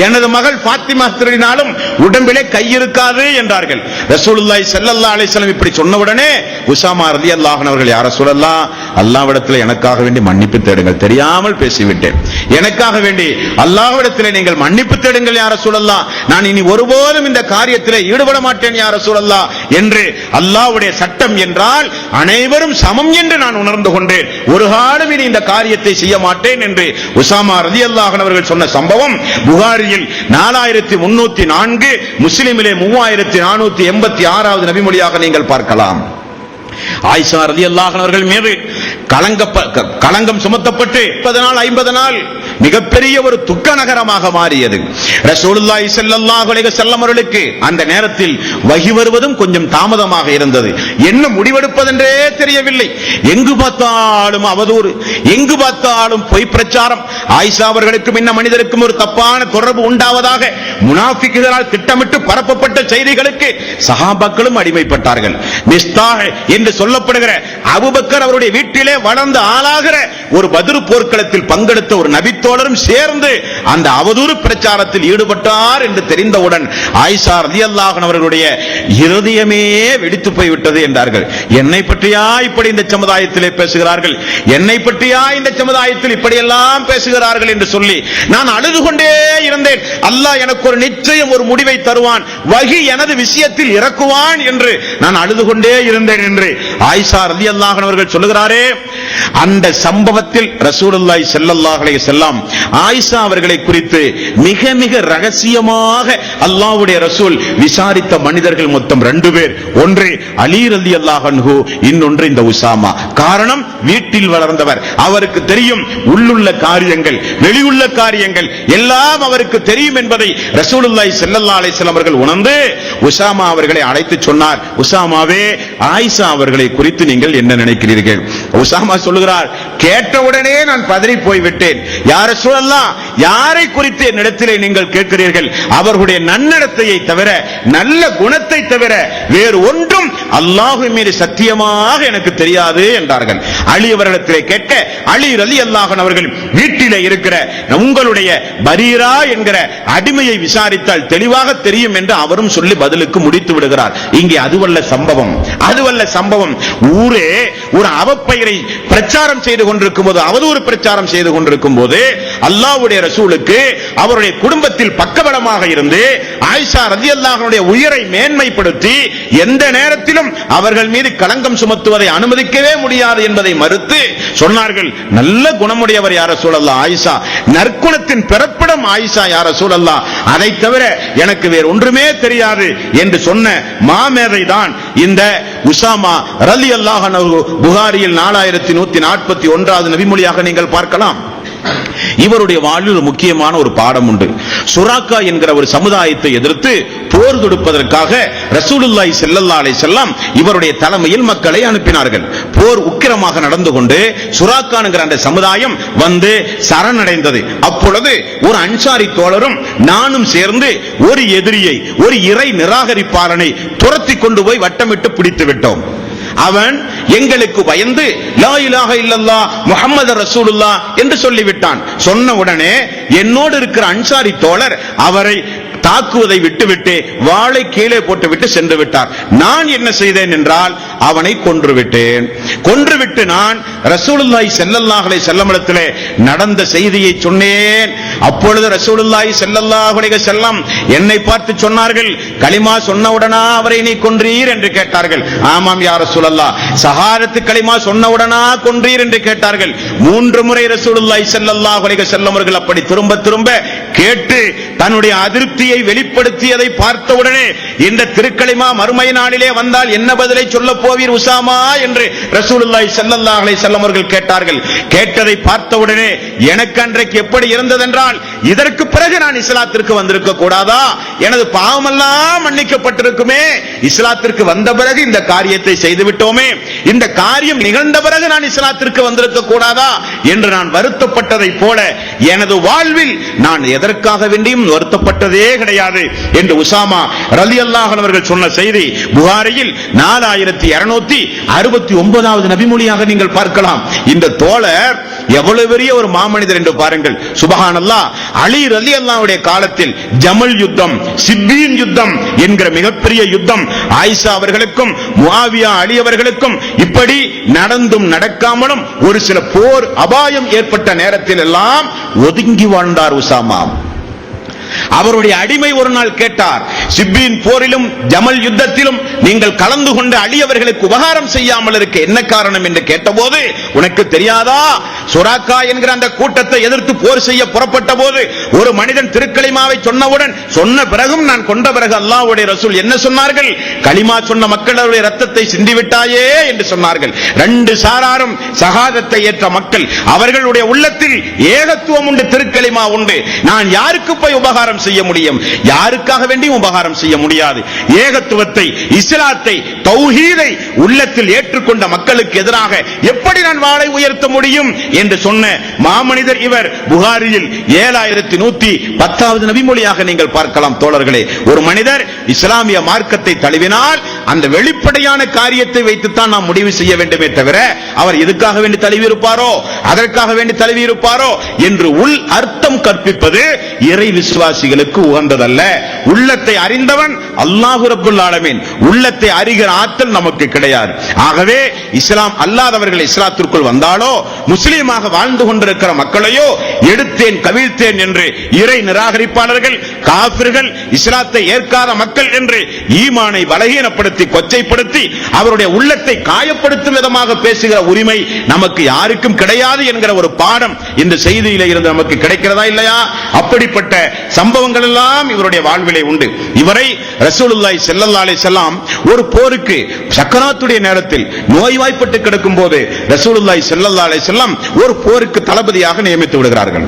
எனது மகள் ஃபாத்திமா திருடினாலும் உடம்பிலே கை இருக்காது என்றார்கள். ரசூலுல்லாஹி ஸல்லல்லாஹு அலைஹி வஸல்லம் இப்படி சொன்னவுடனே உஸாமா ரலியல்லாஹு அன்ஹு அவர்கள், யா ரசூலல்லாஹ், அல்லாஹ்விடத்தில் எனக்காக வேண்டி மன்னிப்பு தேடுங்கள், தெரியாமல் பேசிவிட்டேன், எனக்காக வேண்டி அல்லாஹ்விடத்தில் நீங்கள் மன்னிப்பு தேடுங்கள் யா ரசூலல்லாஹ், நான் இனி ஒருபோதும் இந்த காரியத்தில் ஈடுபட மாட்டேன் யா ரசூலல்லாஹ் என்று அல்லாஹ்வுடைய சட்டம் என்றால் அனைவரும் சமம் என்று நான் உணர்ந்து கொண்டேன், ஒரு காலம் இனி இந்த காரியத்தை செய்ய மாட்டேன் என்று உஸாமா ரலியல்லாஹு அன்ஹு அவர்கள் சொன்ன சம்பவம் புகாரியில் 4304, முஸ்லிமிலே 3486வது நபிமொழியாக நீங்கள் பார்க்கலாம். ஆயிஷா ரலியல்லாஹு அன்ஹா அவர்கள் மீது களங்கம் சுமத்தப்பட்டு 50 நாள் மிகப்பெரிய ஒரு துக்க நகரமாக மாறியது. ரசூலுல்லாஹி ஸல்லல்லாஹு அலைஹி வஸல்லம் அவர்களுக்கு அந்த நேரத்தில் வஹி வருவதும் கொஞ்சம் தாமதமாக இருந்தது. என்ன முடிவெடுப்பதென்றே தெரியவில்லை. எங்கு பார்த்தாலும் அவதூறு, எங்கு பார்த்தாலும் பொய் பிரச்சாரம். ஆயிஷா அவர்களுக்கும் இந்த மனிதருக்கும் ஒரு தப்பான தொடர்பு உண்டாவதாக முனாஃபிக்குகளால் திட்டமிட்டு பரப்பப்பட்ட செய்திகளுக்கு சஹாபாக்களும் அடிமைப்பட்டார்கள். மிஸ்தாஹ் என்று சொல்லப்படுகிற அபூபக்கர் அவருடைய வீட்டிலே வளர்ந்து ஆளாகிற ஒரு பத்ர் போர்க்களத்தில் பங்கெடுத்த ஒரு நபித்தோழரும் சேர்ந்து அந்த அவதூறு பிரச்சாரத்தில் ஈடுபட்டார் என்று தெரிந்தவுடன் ஆயிஷா ரலியல்லாஹு அன்ஹா அவர்களுடைய இருதயமே வெடித்து போய்விட்டது என்றார்கள். என்னை பற்றியா இப்படி இந்த சமுதாயத்திலே பேசுகிறார்கள், என்னை பற்றியா இந்த சமுதாயத்தில் இப்படியெல்லாம் பேசுகிறார்கள் என்று சொல்லி நான் அழுது கொண்டே இருந்தேன். அல்லாஹ் எனக்கு ஒரு நிச்சயம் ஒரு முடிவை தருவான், வஹி எனது விஷயத்தில் இறக்குவான் என்று நான் அழுது கொண்டே இருந்தேன் என்று ஆயிஷா ரலியல்லாஹு அன்ஹா அவர்கள் சொல்லுகிறாரே. அந்த சம்பவத்தில் ரசூலுல்லாஹி ஸல்லல்லாஹு அலைஹி வஸல்லம் ஆயிஷா அவர்களை குறித்து மிக மிக ரகசியமாக அல்லாஹ்வுடைய ரசூல் விசாரித்த மனிதர்கள் மொத்தம் 2 பேர். ஒன்று அலி ரலியல்லாஹு அன்ஹு, இன்னொன்று இந்த உஸாமா. காரணம், வீட்டில் வளர்ந்தவர், அவருக்கு தெரியும் உள்ளுள்ள காரியங்கள் வெளியுள்ள காரியங்கள் எல்லாம் அவருக்கு தெரியும் என்பதை ரசூலுல்லாஹி ஸல்லல்லாஹு அலைஹி வஸல்லம் அவர்கள் உணர்ந்து உஸாமா அவர்களை அழைத்து சொன்னார், உஸாமாவே, ஆயிஷா அவர்களை குறித்து நீங்கள் என்ன நினைக்கிறீர்கள்? உஸாமா சொல்லுகிறார், கேட்டவுடனே நான் பதறி போய்விட்டேன். யா ரசூலல்லாஹ், யாரை குறித்து என்னிடத்திலே நீங்கள் கேட்கிறீர்கள்? அவர்களுடைய நன்னடத்தையை தவிர, நல்ல குணத்தை தவிர வேறு ஒன்றும் அல்லாஹ்வின் மீது சத்தியமாக எனக்கு தெரியாது என்றார்கள். அலி அவர்களிடத்திலே கேட்க அலி ரலியல்லாஹு அன்ஹு அவர்கள் வீட்டிலே இருக்கிற உங்களுடைய பரீரா என்கிற அடிமையை விசாரித்தால் தெளிவாக தெரியும் என்று அவரும் சொல்லி பதிலுக்கு முடித்து விடுகிறார். இங்கே அதுவல்ல சம்பவம், அதுவல்ல சம்பவம். ஊரே ஒரு அவப்பெயரை பிரச்சாரம் செய்து கொண்டிருக்கும் போது, அவதூறு பிரச்சாரம் செய்து கொண்டிருக்கும் போது அல்லாஹ்வுடைய ரசூலுக்கு அவருடைய குடும்பத்தில் பக்கபலமாக இருந்து ஆயிஷா ரலியல்லாஹு அன்ஹா உயிரை மேன்மைப்படுத்தி எந்த நேரத்திலும் அவர்கள் மீது களங்கம் சுமத்துவதை அனுமதிக்கவே முடியாது என்பதை மறுத்து சொன்னார்கள், நல்ல குணமுடையவர் யா ரசூலல்லாஹ் ஆயிஷா, நற்குணத்தின் பிறப்பிடம் ஆயிஷா யா ரசூலல்லாஹ், அதை தவிர எனக்கு வேறு ஒன்றுமே தெரியாது என்று சொன்ன மாமேதை தான் இந்த உஸாமா ரலியல்லாஹு அன்ஹு. புகாரியில் 4141வது நபிமொழியாக நீங்கள் பார்க்கலாம். இவருடைய வாழ்வில் முக்கியமான ஒரு பாடம் உண்டு. சுராக்கா என்கிற ஒரு சமுதாயத்தை எதிர்த்து போர் தொடுப்பதற்காக ரசூலுல்லாஹி ஸல்லல்லாஹு அலைஹி வஸல்லம் இவருடைய தலைமையில் மக்களை அனுப்பினார்கள். போர் உக்கிரமாக நடந்து கொண்டு சுராக்கா என்கிற அந்த சமுதாயம் வந்து சரணடைந்தது. அப்பொழுது ஒரு அன்சாரி தோழரும் நானும் சேர்ந்து ஒரு எதிரியை, ஒரு இறை நிராகரிப்பாளனை துரத்தி கொண்டு போய் வட்டமிட்டு பிடித்து விட்டோம். அவன் எங்களுக்கு பயந்து லா இலாஹ இல்லல்லாஹ் முஹம்மது ரசூலுல்லாஹ் என்று சொல்லிவிட்டான். சொன்ன உடனே என்னோடு இருக்கிற அன்சாரி தோழர் அவரை தாக்குவதை விட்டுவிட்டு வாளை கீழே போட்டுவிட்டு சென்று விட்டார். நான் என்ன செய்தேன் என்றால் அவனை கொன்றுவிட்டு நான் ரசூலுல்லாஹி ஸல்லல்லாஹு அலைஹி வஸல்லம் இடத்திலே நடந்த செய்தியை சொன்னேன். அப்பொழுது ரசூலுல்லாஹி ஸல்லல்லாஹு அலைஹி வஸல்லம் என்னை பார்த்து சொன்னார்கள், கலிமா சொன்னவுடனா அவரை நீ கொன்றீர் என்று கேட்டார்கள். ஆமாம் யா ரசூலல்லாஹ், ஷஹாதத்து கலிமா சொன்னவுடனா கொன்றீர் என்று கேட்டார்கள். 3 முறை ரசூலுல்லாஹி ஸல்லல்லாஹு அலைஹி வஸல்லம் அவர்கள் அப்படி திரும்ப திரும்ப கேட்டு தன்னுடைய அதிருப்தியை வெளிப்படுத்தியதை பார்த்தவுடனே, இந்த திருக்கலிமா மறுமை நாளிலே வந்தால் என்ன பதிலை சொல்ல போவீர் உசாமா என்று ரசூலுல்லாஹி ஸல்லல்லாஹு அலைஹி வஸல்லம் அவர்கள் கேட்டார்கள். கேட்டதை பார்த்தவுடனே எனக்கு அன்றைக்கு எப்படி இருந்ததென்றால், இதற்கு பிறகு நான் இஸ்லாத்திற்கு வந்திருக்க கூடாதா? எனது பாவமெல்லாம் மன்னிக்கப்பட்டிருக்குமே. இஸ்லாத்திற்கு வந்த பிறகு இந்த காரியத்தை செய்து விட்டோமே, இந்த காரியம் நிகழ்ந்த பிறகு நான் இஸ்லாத்திற்கு வந்திருக்க கூடாதா என்று நான் வருத்தப்பட்டதை போல எனது வாழ்வில் நான் எதற்காக வேண்டியும் வருத்தப்பட்டதே கிடையாது என்று உசாமா ரலியல்லாஹு அன்ஹு அவர்கள் சொன்ன செய்தி புகாரியில் 4269வது நபிமொழியாக நீங்கள் பார்க்கலாம். இந்த தோழர் எவ்வளவு பெரிய ஒரு மாமனிதர் என்று பாருங்கள். சுப்ஹானல்லாஹ். அலி ரலியல்லாஹுடைய காலத்தில் ஜமல் யுத்தம், சிப்பீன் யுத்தம் என்கிற மிகப்பெரிய யுத்தம் ஆயிஷா அவர்களுக்கும் முஆவியா அலி அவர்களுக்கும் இப்படி நடந்தும் நடக்காமலும் ஒரு சில போர் அபாயம் ஏற்பட்ட நேரத்தில் எல்லாம் ஒதுங்கி வாழ்ந்தார் உசாமா. அவருடைய அடிமை ஒரு நாள் கேட்டார், சிப்பீன் போரிலும் ஜமல் யுத்தத்திலும் நீங்கள் கலந்து கொண்ட அலி அவர்களுக்கு உபகாரம் செய்யாமல் இருக்க என்ன காரணம் என்று கேட்டபோது, உனக்கு தெரியாதா, சுராக்கா என்கிற அந்த கூட்டத்தை எதிர்த்து போர் செய்ய புறப்பட்ட போது ஒரு மனிதன் திருக்கலிமாவை சொன்னவுடன் சொன்ன பிறகும் நான் கொண்ட பிறகு அல்லாஹ்வுடைய ரசூல் என்ன சொன்னார்கள்? கலிமா சொன்ன மக்களுடைய ரத்தத்தை சிந்திவிட்டாயே என்று சொன்னார்கள். 2 சாராரும் ஷஹாதத்தை ஏற்ற மக்கள், அவர்களுடைய உள்ளத்தில் ஏகத்துவம் உண்டு, திருக்கலிமா உண்டு. நான் யாருக்கு போய் உபகாரம் செய்ய முடியும்? யாருக்காக வேண்டியும் உபகாரம் செய்ய முடியாது. ஏகத்துவத்தை, இஸ்லாத்தை, தௌஹீதை உள்ளத்தில் ஏற்றுக்கொண்ட மக்களுக்கு எதிராக எப்படி நான் வாளை உயர்த்த முடியும் என்று சொன்ன மாமனிதர் இவர். புகாரியில் 7110வது நபிமொழியாக நீங்கள் பார்க்கலாம் தோழர்களே. ஒரு மனிதர் இஸ்லாமிய மார்க்கத்தை தழுவினால் அந்த வெளிப்படையான காரியத்தை வைத்துத்தான் நாம் முடிவு செய்ய வேண்டுமே தவிர, அவர் எதுக்காக வேண்டி தழுவி இருப்பாரோ, அதற்காக வேண்டி தழுவி இருப்பாரோ என்று உள் அர்த்தம் கற்பிப்பது இறை விசுவாசிகளுக்கு உகந்ததல்ல. உள்ளத்தை அறிந்தவன் அல்லாஹ் ரப்புல் ஆலமீன். உள்ளத்தை அறிகிற ஆற்றல் நமக்கு கிடையாது. ஆகவே இஸ்லாம் அல்லாதவர்கள் இஸ்லாத்திற்குள் வந்தாலோ, முஸ்லீமாக வாழ்ந்து கொண்டிருக்கிற மக்களையோ எடுத்தேன் கவிழ்த்தேன் என்று இறை நிராகரிப்பாளர்கள், காபிர்கள், இஸ்லாத்தை ஏற்காத மக்கள் என்று ஈமானை பலகீனப்படுத்தி கொச்சைப்படுத்தி அவருடைய உள்ளத்தை காயப்படுத்தும் விதமாக பேசுகிற உரிமை நமக்கு யாருக்கும் கிடையாது என்கிற ஒரு பாடம் இந்த செய்தியிலே இருந்து நமக்கு கிடைக்கிறதா இல்லையா? அப்படிப்பட்ட சம்பவங்கள் எல்லாம் இவருடைய வாழ்விலே உண்டு. இவரை ரசூலுல்லாஹி ஸல்லல்லாஹு அலைஹி வஸல்லம் ஒரு போருக்கு சக்கராத்துடைய நேரத்தில் நோய்வாய்ப்பட்டு கிடக்கும் போது ரசூலுல்லாஹி ஸல்லல்லாஹு அலைஹி வஸல்லம் ஒரு போருக்கு தளபதியாக நியமித்து விடுகிறார்கள்.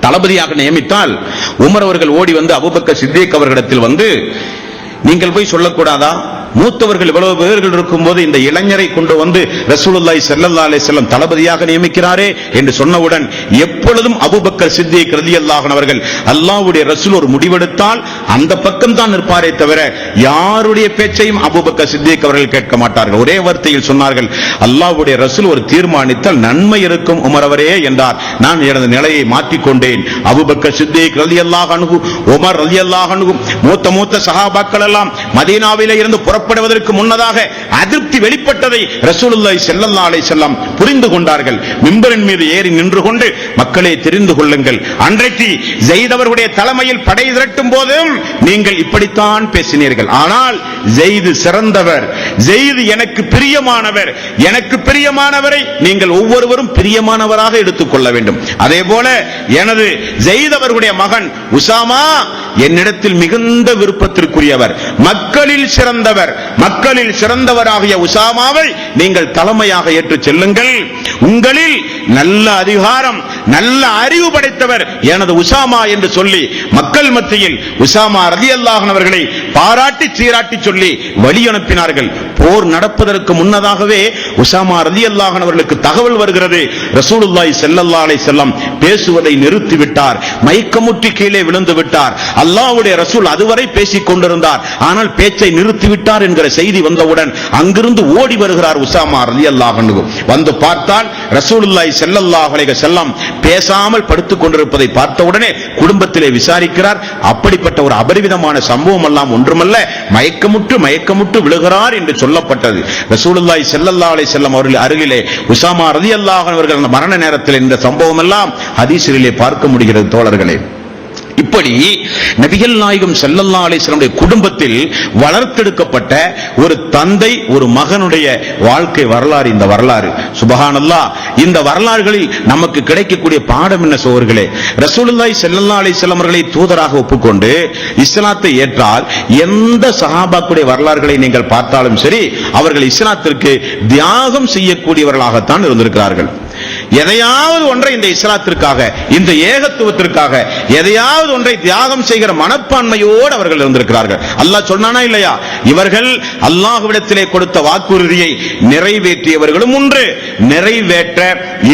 தளபதியாக நியமித்தால் உமர் அவர்கள் ஓடி வந்து அபூபக்கர் சித்திக் அவர்களிடத்தில் வந்து, நீங்கள் போய் சொல்லக்கூடாதா, மூத்தவர்கள் இவ்வளவு பேர்கள் இருக்கும் போது இந்த இளைஞரை கொண்டு வந்து ரசூலுல்லாஹி ஸல்லல்லாஹு அலைஹி வஸல்லம் தளபதியாக நியமிக்கிறாரே என்று சொன்னவுடன் எப்பொழுதும் அபூபக்கர் சித்திக் ரலியல்லாஹு அன்ஹு அவர்கள் அல்லாஹ்வுடைய ரசூல் ஒரு முடிவெடுத்தால் அந்த பக்கம் தான் நிற்பாரே தவிர யாருடைய பேச்சையும் அபூபக்கர் சித்திக் அவர்கள் கேட்க மாட்டார்கள். ஒரே வார்த்தையில் சொன்னார்கள், அல்லாஹ்வுடைய ரசூல் ஒரு தீர்மானித்தால் நன்மை இருக்கும் உமர் அவரே என்றார். நான் எனது நிலையை மாற்றிக் கொண்டேன். அபூபக்கர் சித்திக் ரலியல்லாஹு அன்ஹு, உமர் ரலியல்லாஹு அன்ஹு, மூத்த சஹாபாக்கள் எல்லாம் மதீனாவிலே இருந்து புறப்படுவதற்கு முன்னதாக அதிருப்தி வெளிப்பட்டதை ரசூலுல்லாஹி ஸல்லல்லாஹு அலைஹி வஸல்லம் புரிந்து கொண்டார்கள். மிம்பரின் மீது ஏறி நின்று கொண்டு, மக்களே தெரிந்து கொள்ளுங்கள், அன்றைக்கு ஸைத் அவர்களுடைய தலைமையில் படை திரட்டும் போதும் நீங்கள் இப்படித்தான் பேசினீர்கள். ஆனால் ஸைத் சிறந்தவர், ஸைத் எனக்கு பிரியமானவர், எனக்கு பிரியமானவரை நீங்கள் ஒவ்வொருவரும் பிரியமானவராக எடுத்துக்கொள்ள வேண்டும். அதே போல எனது ஸைத் அவர்களுடைய மகன் உசாமா என்னிடத்தில் மிகுந்த விருப்பத்திற்குரியவர், மக்களில் சிறந்தவர், மக்களில் சிறந்தவராகிய உசாமாவை நீங்கள் தலைமையாக ஏற்று செல்லுங்கள். உங்களில் நல்ல அதிகாரம், நல்ல அறிவு படைத்தவர் எனது உசாமா என்று சொல்லி மக்கள் மத்தியில் உசாமா ரலியல்லாஹு அன்ஹு அவர்களை பாராட்டி சீராட்டி சொல்லி வழி அனுப்பினார்கள். போர் நடப்பதற்கு முன்னதாகவே உசாமா ரலியல்லாஹு அன்ஹு அவர்களுக்கு தகவல் வருகிறது, ரசூலுல்லாஹி ஸல்லல்லாஹு அலைஹி வஸல்லம் பேசுவதை நிறுத்திவிட்டார், மயக்கமுற்றி கீழே விழுந்து விட்டார். அல்லாஹ்வுடைய ரசூல் அதுவரை பேசிக் கொண்டிருந்தார், ஆனால் பேச்சை நிறுத்திவிட்டார் இருக்கிறார் என்கிற செய்தி வந்தவுடன் அங்கிருந்து ஓடி வருகிறார் உசாமா ரலியல்லாஹு அன்ஹு. வந்து பார்த்தால் ரசூலுல்லாஹி ஸல்லல்லாஹு அலைஹி வஸல்லம் பேசாமல் படுத்துக் கொண்டிருப்பதை பார்த்தவுடனே குடும்பத்திலே விசாரிக்கிறார். அப்படிப்பட்ட ஒரு அபரிவிதமான சம்பவம் எல்லாம் ஒன்றுமல்ல, மயக்கமுற்று விழுகிறார் என்று சொல்லப்பட்டது. ரசூலுல்லாஹி ஸல்லல்லாஹு அலைஹி வஸல்லம் அவர்கள் அருகிலே உசாமா ரலியல்லாஹு அன்ஹு அவர்கள் அந்த மரண நேரத்தில் இந்த சம்பவம் எல்லாம் ஹதீஸிலே பார்க்க முடிகிறது தோழர்களே. இப்படி நபிகள் நாயகம் ஸல்லல்லாஹு அலைஹி வஸல்லம் குடும்பத்தில் வளர்த்தெடுக்கப்பட்ட ஒரு தந்தை ஒரு மகனுடைய வாழ்க்கை வரலாறு இந்த வரலாறு. சுப்ஹானல்லாஹ். இந்த வரலாறுகளில் நமக்கு கிடைக்கக்கூடிய பாடம் என்ன சோர்களே? ரசூலுல்லாஹி ஸல்லல்லாஹு அலைஹி வஸல்லம் அவர்களை தூதராக ஒப்புக்கொண்டு இஸ்லாத்தை ஏற்றால் எந்த சஹாபாக்களுடைய வரலாறுகளை நீங்கள் பார்த்தாலும் சரி, அவர்கள் இஸ்லாத்திற்கு தியாகம் செய்யக்கூடியவர்களாகத்தான் இருந்திருக்கிறார்கள். எதையாவது ஒன்றை இந்த இஸ்லாத்திற்காக, இந்த ஏகத்துவத்திற்காக எதையாவது ஒன்றை தியாகம் செய்கிற மனப்பான்மையோடு அவர்கள் இருந்திருக்கிறார்கள். அல்லாஹ் சொன்னானா இல்லையா? இவர்கள் அல்லாஹ்விடத்திலே கொடுத்த வாக்குறுதியை நிறைவேற்றியவர்களும் உண்டு, நிறைவேற்ற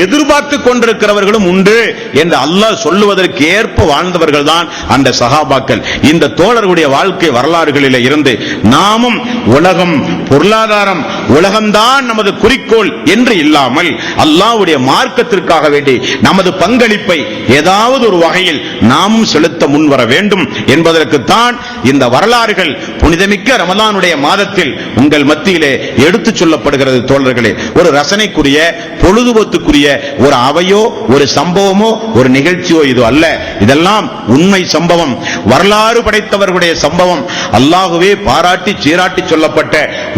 எதிர்பார்த்து கொண்டிருக்கிறவர்களும் உண்டு என்று அல்லாஹ் சொல்லுவதற்கு ஏற்ப வாழ்ந்தவர்கள் தான் அந்த சஹாபாக்கள். இந்த தோழர்களுடைய வாழ்க்கை வரலாறுகளிலே இருந்து நாமும் உலகம், பொருளாதாரம், உலகம்தான் நமது குறிக்கோள் என்று இல்லாமல் அல்லாஹ்வுடைய மார்க்கத்திற்காக வேண்டி நமது பங்களிப்பை ஏதாவது ஒரு வகையில் நாமும் செலுத்த முன்வர வேண்டும் என்பதற்குத்தான் இந்த வரலாறுகள் புனிதமிக்க ரமலானுடைய மாதத்தில் உங்கள் மத்தியிலே எடுத்துச் சொல்லப்படுகிறது தோழர்களே. ஒரு ரசனைக்குரிய, பொழுதுபோக்குரிய ஒரு அவையோ, ஒரு சம்பவமோ, ஒரு நிகழ்ச்சியோ இது அல்ல. இதெல்லாம் உண்மை சம்பவம், வரலாறு படைத்தவர்களுடைய சம்பவம். அல்லாஹ்வே பாராட்டி சீராட்டி சொல்லப்பட்ட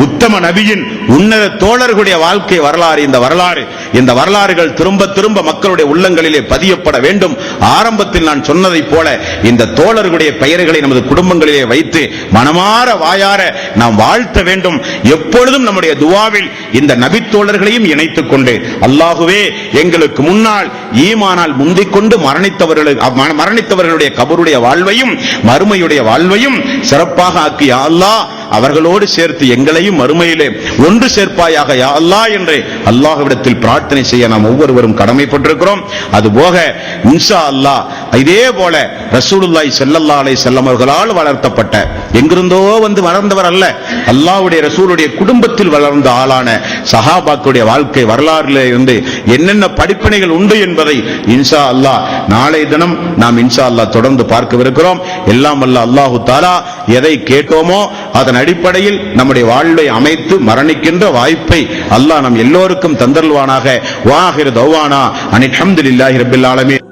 உத்தம நபியின் உன்னத தோழர்களுடைய வாழ்க்கை வரலாறு இந்த வரலாறு. இந்த வரலாறுகள் திரும்ப திரும்ப மக்களுடைய உள்ளங்களிலே பதியப்பட வேண்டும். ஆரம்பத்தில் நான் சொன்னதை போல இந்த தோழர்களுடைய பெயர்களை நமது குடும்பங்களிலே வைத்து மனமாற வாயார நாம் வாழ்த்த வேண்டும். எப்பொழுதும் நம்முடைய துஆவில் இந்த நபி தோழர்களையும் இணைத்துக் கொண்டு, அல்லாஹ்வே எங்களுக்கு முன்னால் ஈமானால் முந்திக் கொண்டு மரணித்தவர்களுடைய கபருடைய வாழ்வையும் மறுமையுடைய வாழ்வையும் சிறப்பாக ஆக்கி யா அல்லாஹ் அவர்களோடு சேர்த்து எங்களையும் மறுமையிலே ஒன்று சேர்ப்பாயாக யா அல்லாஹ் என்று அல்லாஹ்விடத்தில் பிரார்த்தனை செய்ய நாம் ஒவ்வொருவரும் கடமைப்பட்டிருக்கிறோம். அதுபோக இன்ஷா அல்லாஹ் இதே போல ரசூலுல்லாஹி ஸல்லல்லாஹு அலைஹி வஸல்லம் அவர்களால் வளர்த்தப்பட்ட, எங்கிருந்தோ வந்து வளர்ந்தவர் அல்ல, அல்லாஹ்வுடைய ரசூலுடைய குடும்பத்தில் வளர்ந்த ஆளான சஹாபாக்களுடைய வாழ்க்கை வரலாறுல இருந்து என்னென்ன படிப்பினைகள் உண்டு என்பதை இன்ஷா அல்லாஹ் நாளை தினம் நாம் இன்ஷா அல்லாஹ் தொடர்ந்து பார்க்கவிருக்கிறோம். எல்லாம் அல்ல அல்லாஹு தஆலா எதை கேட்டோமோ அதன் அடிப்படையில் நம்முடைய வாழ்வை அமைத்து மரணிக்கின்ற வாய்ப்பை அல்லாஹ் நம் எல்லோருக்கும் தந்தருள்வானாக. வாஹிரு தௌவானா அனில் ஹம்துலில்லாஹி ரப்பில் ஆலமீன்.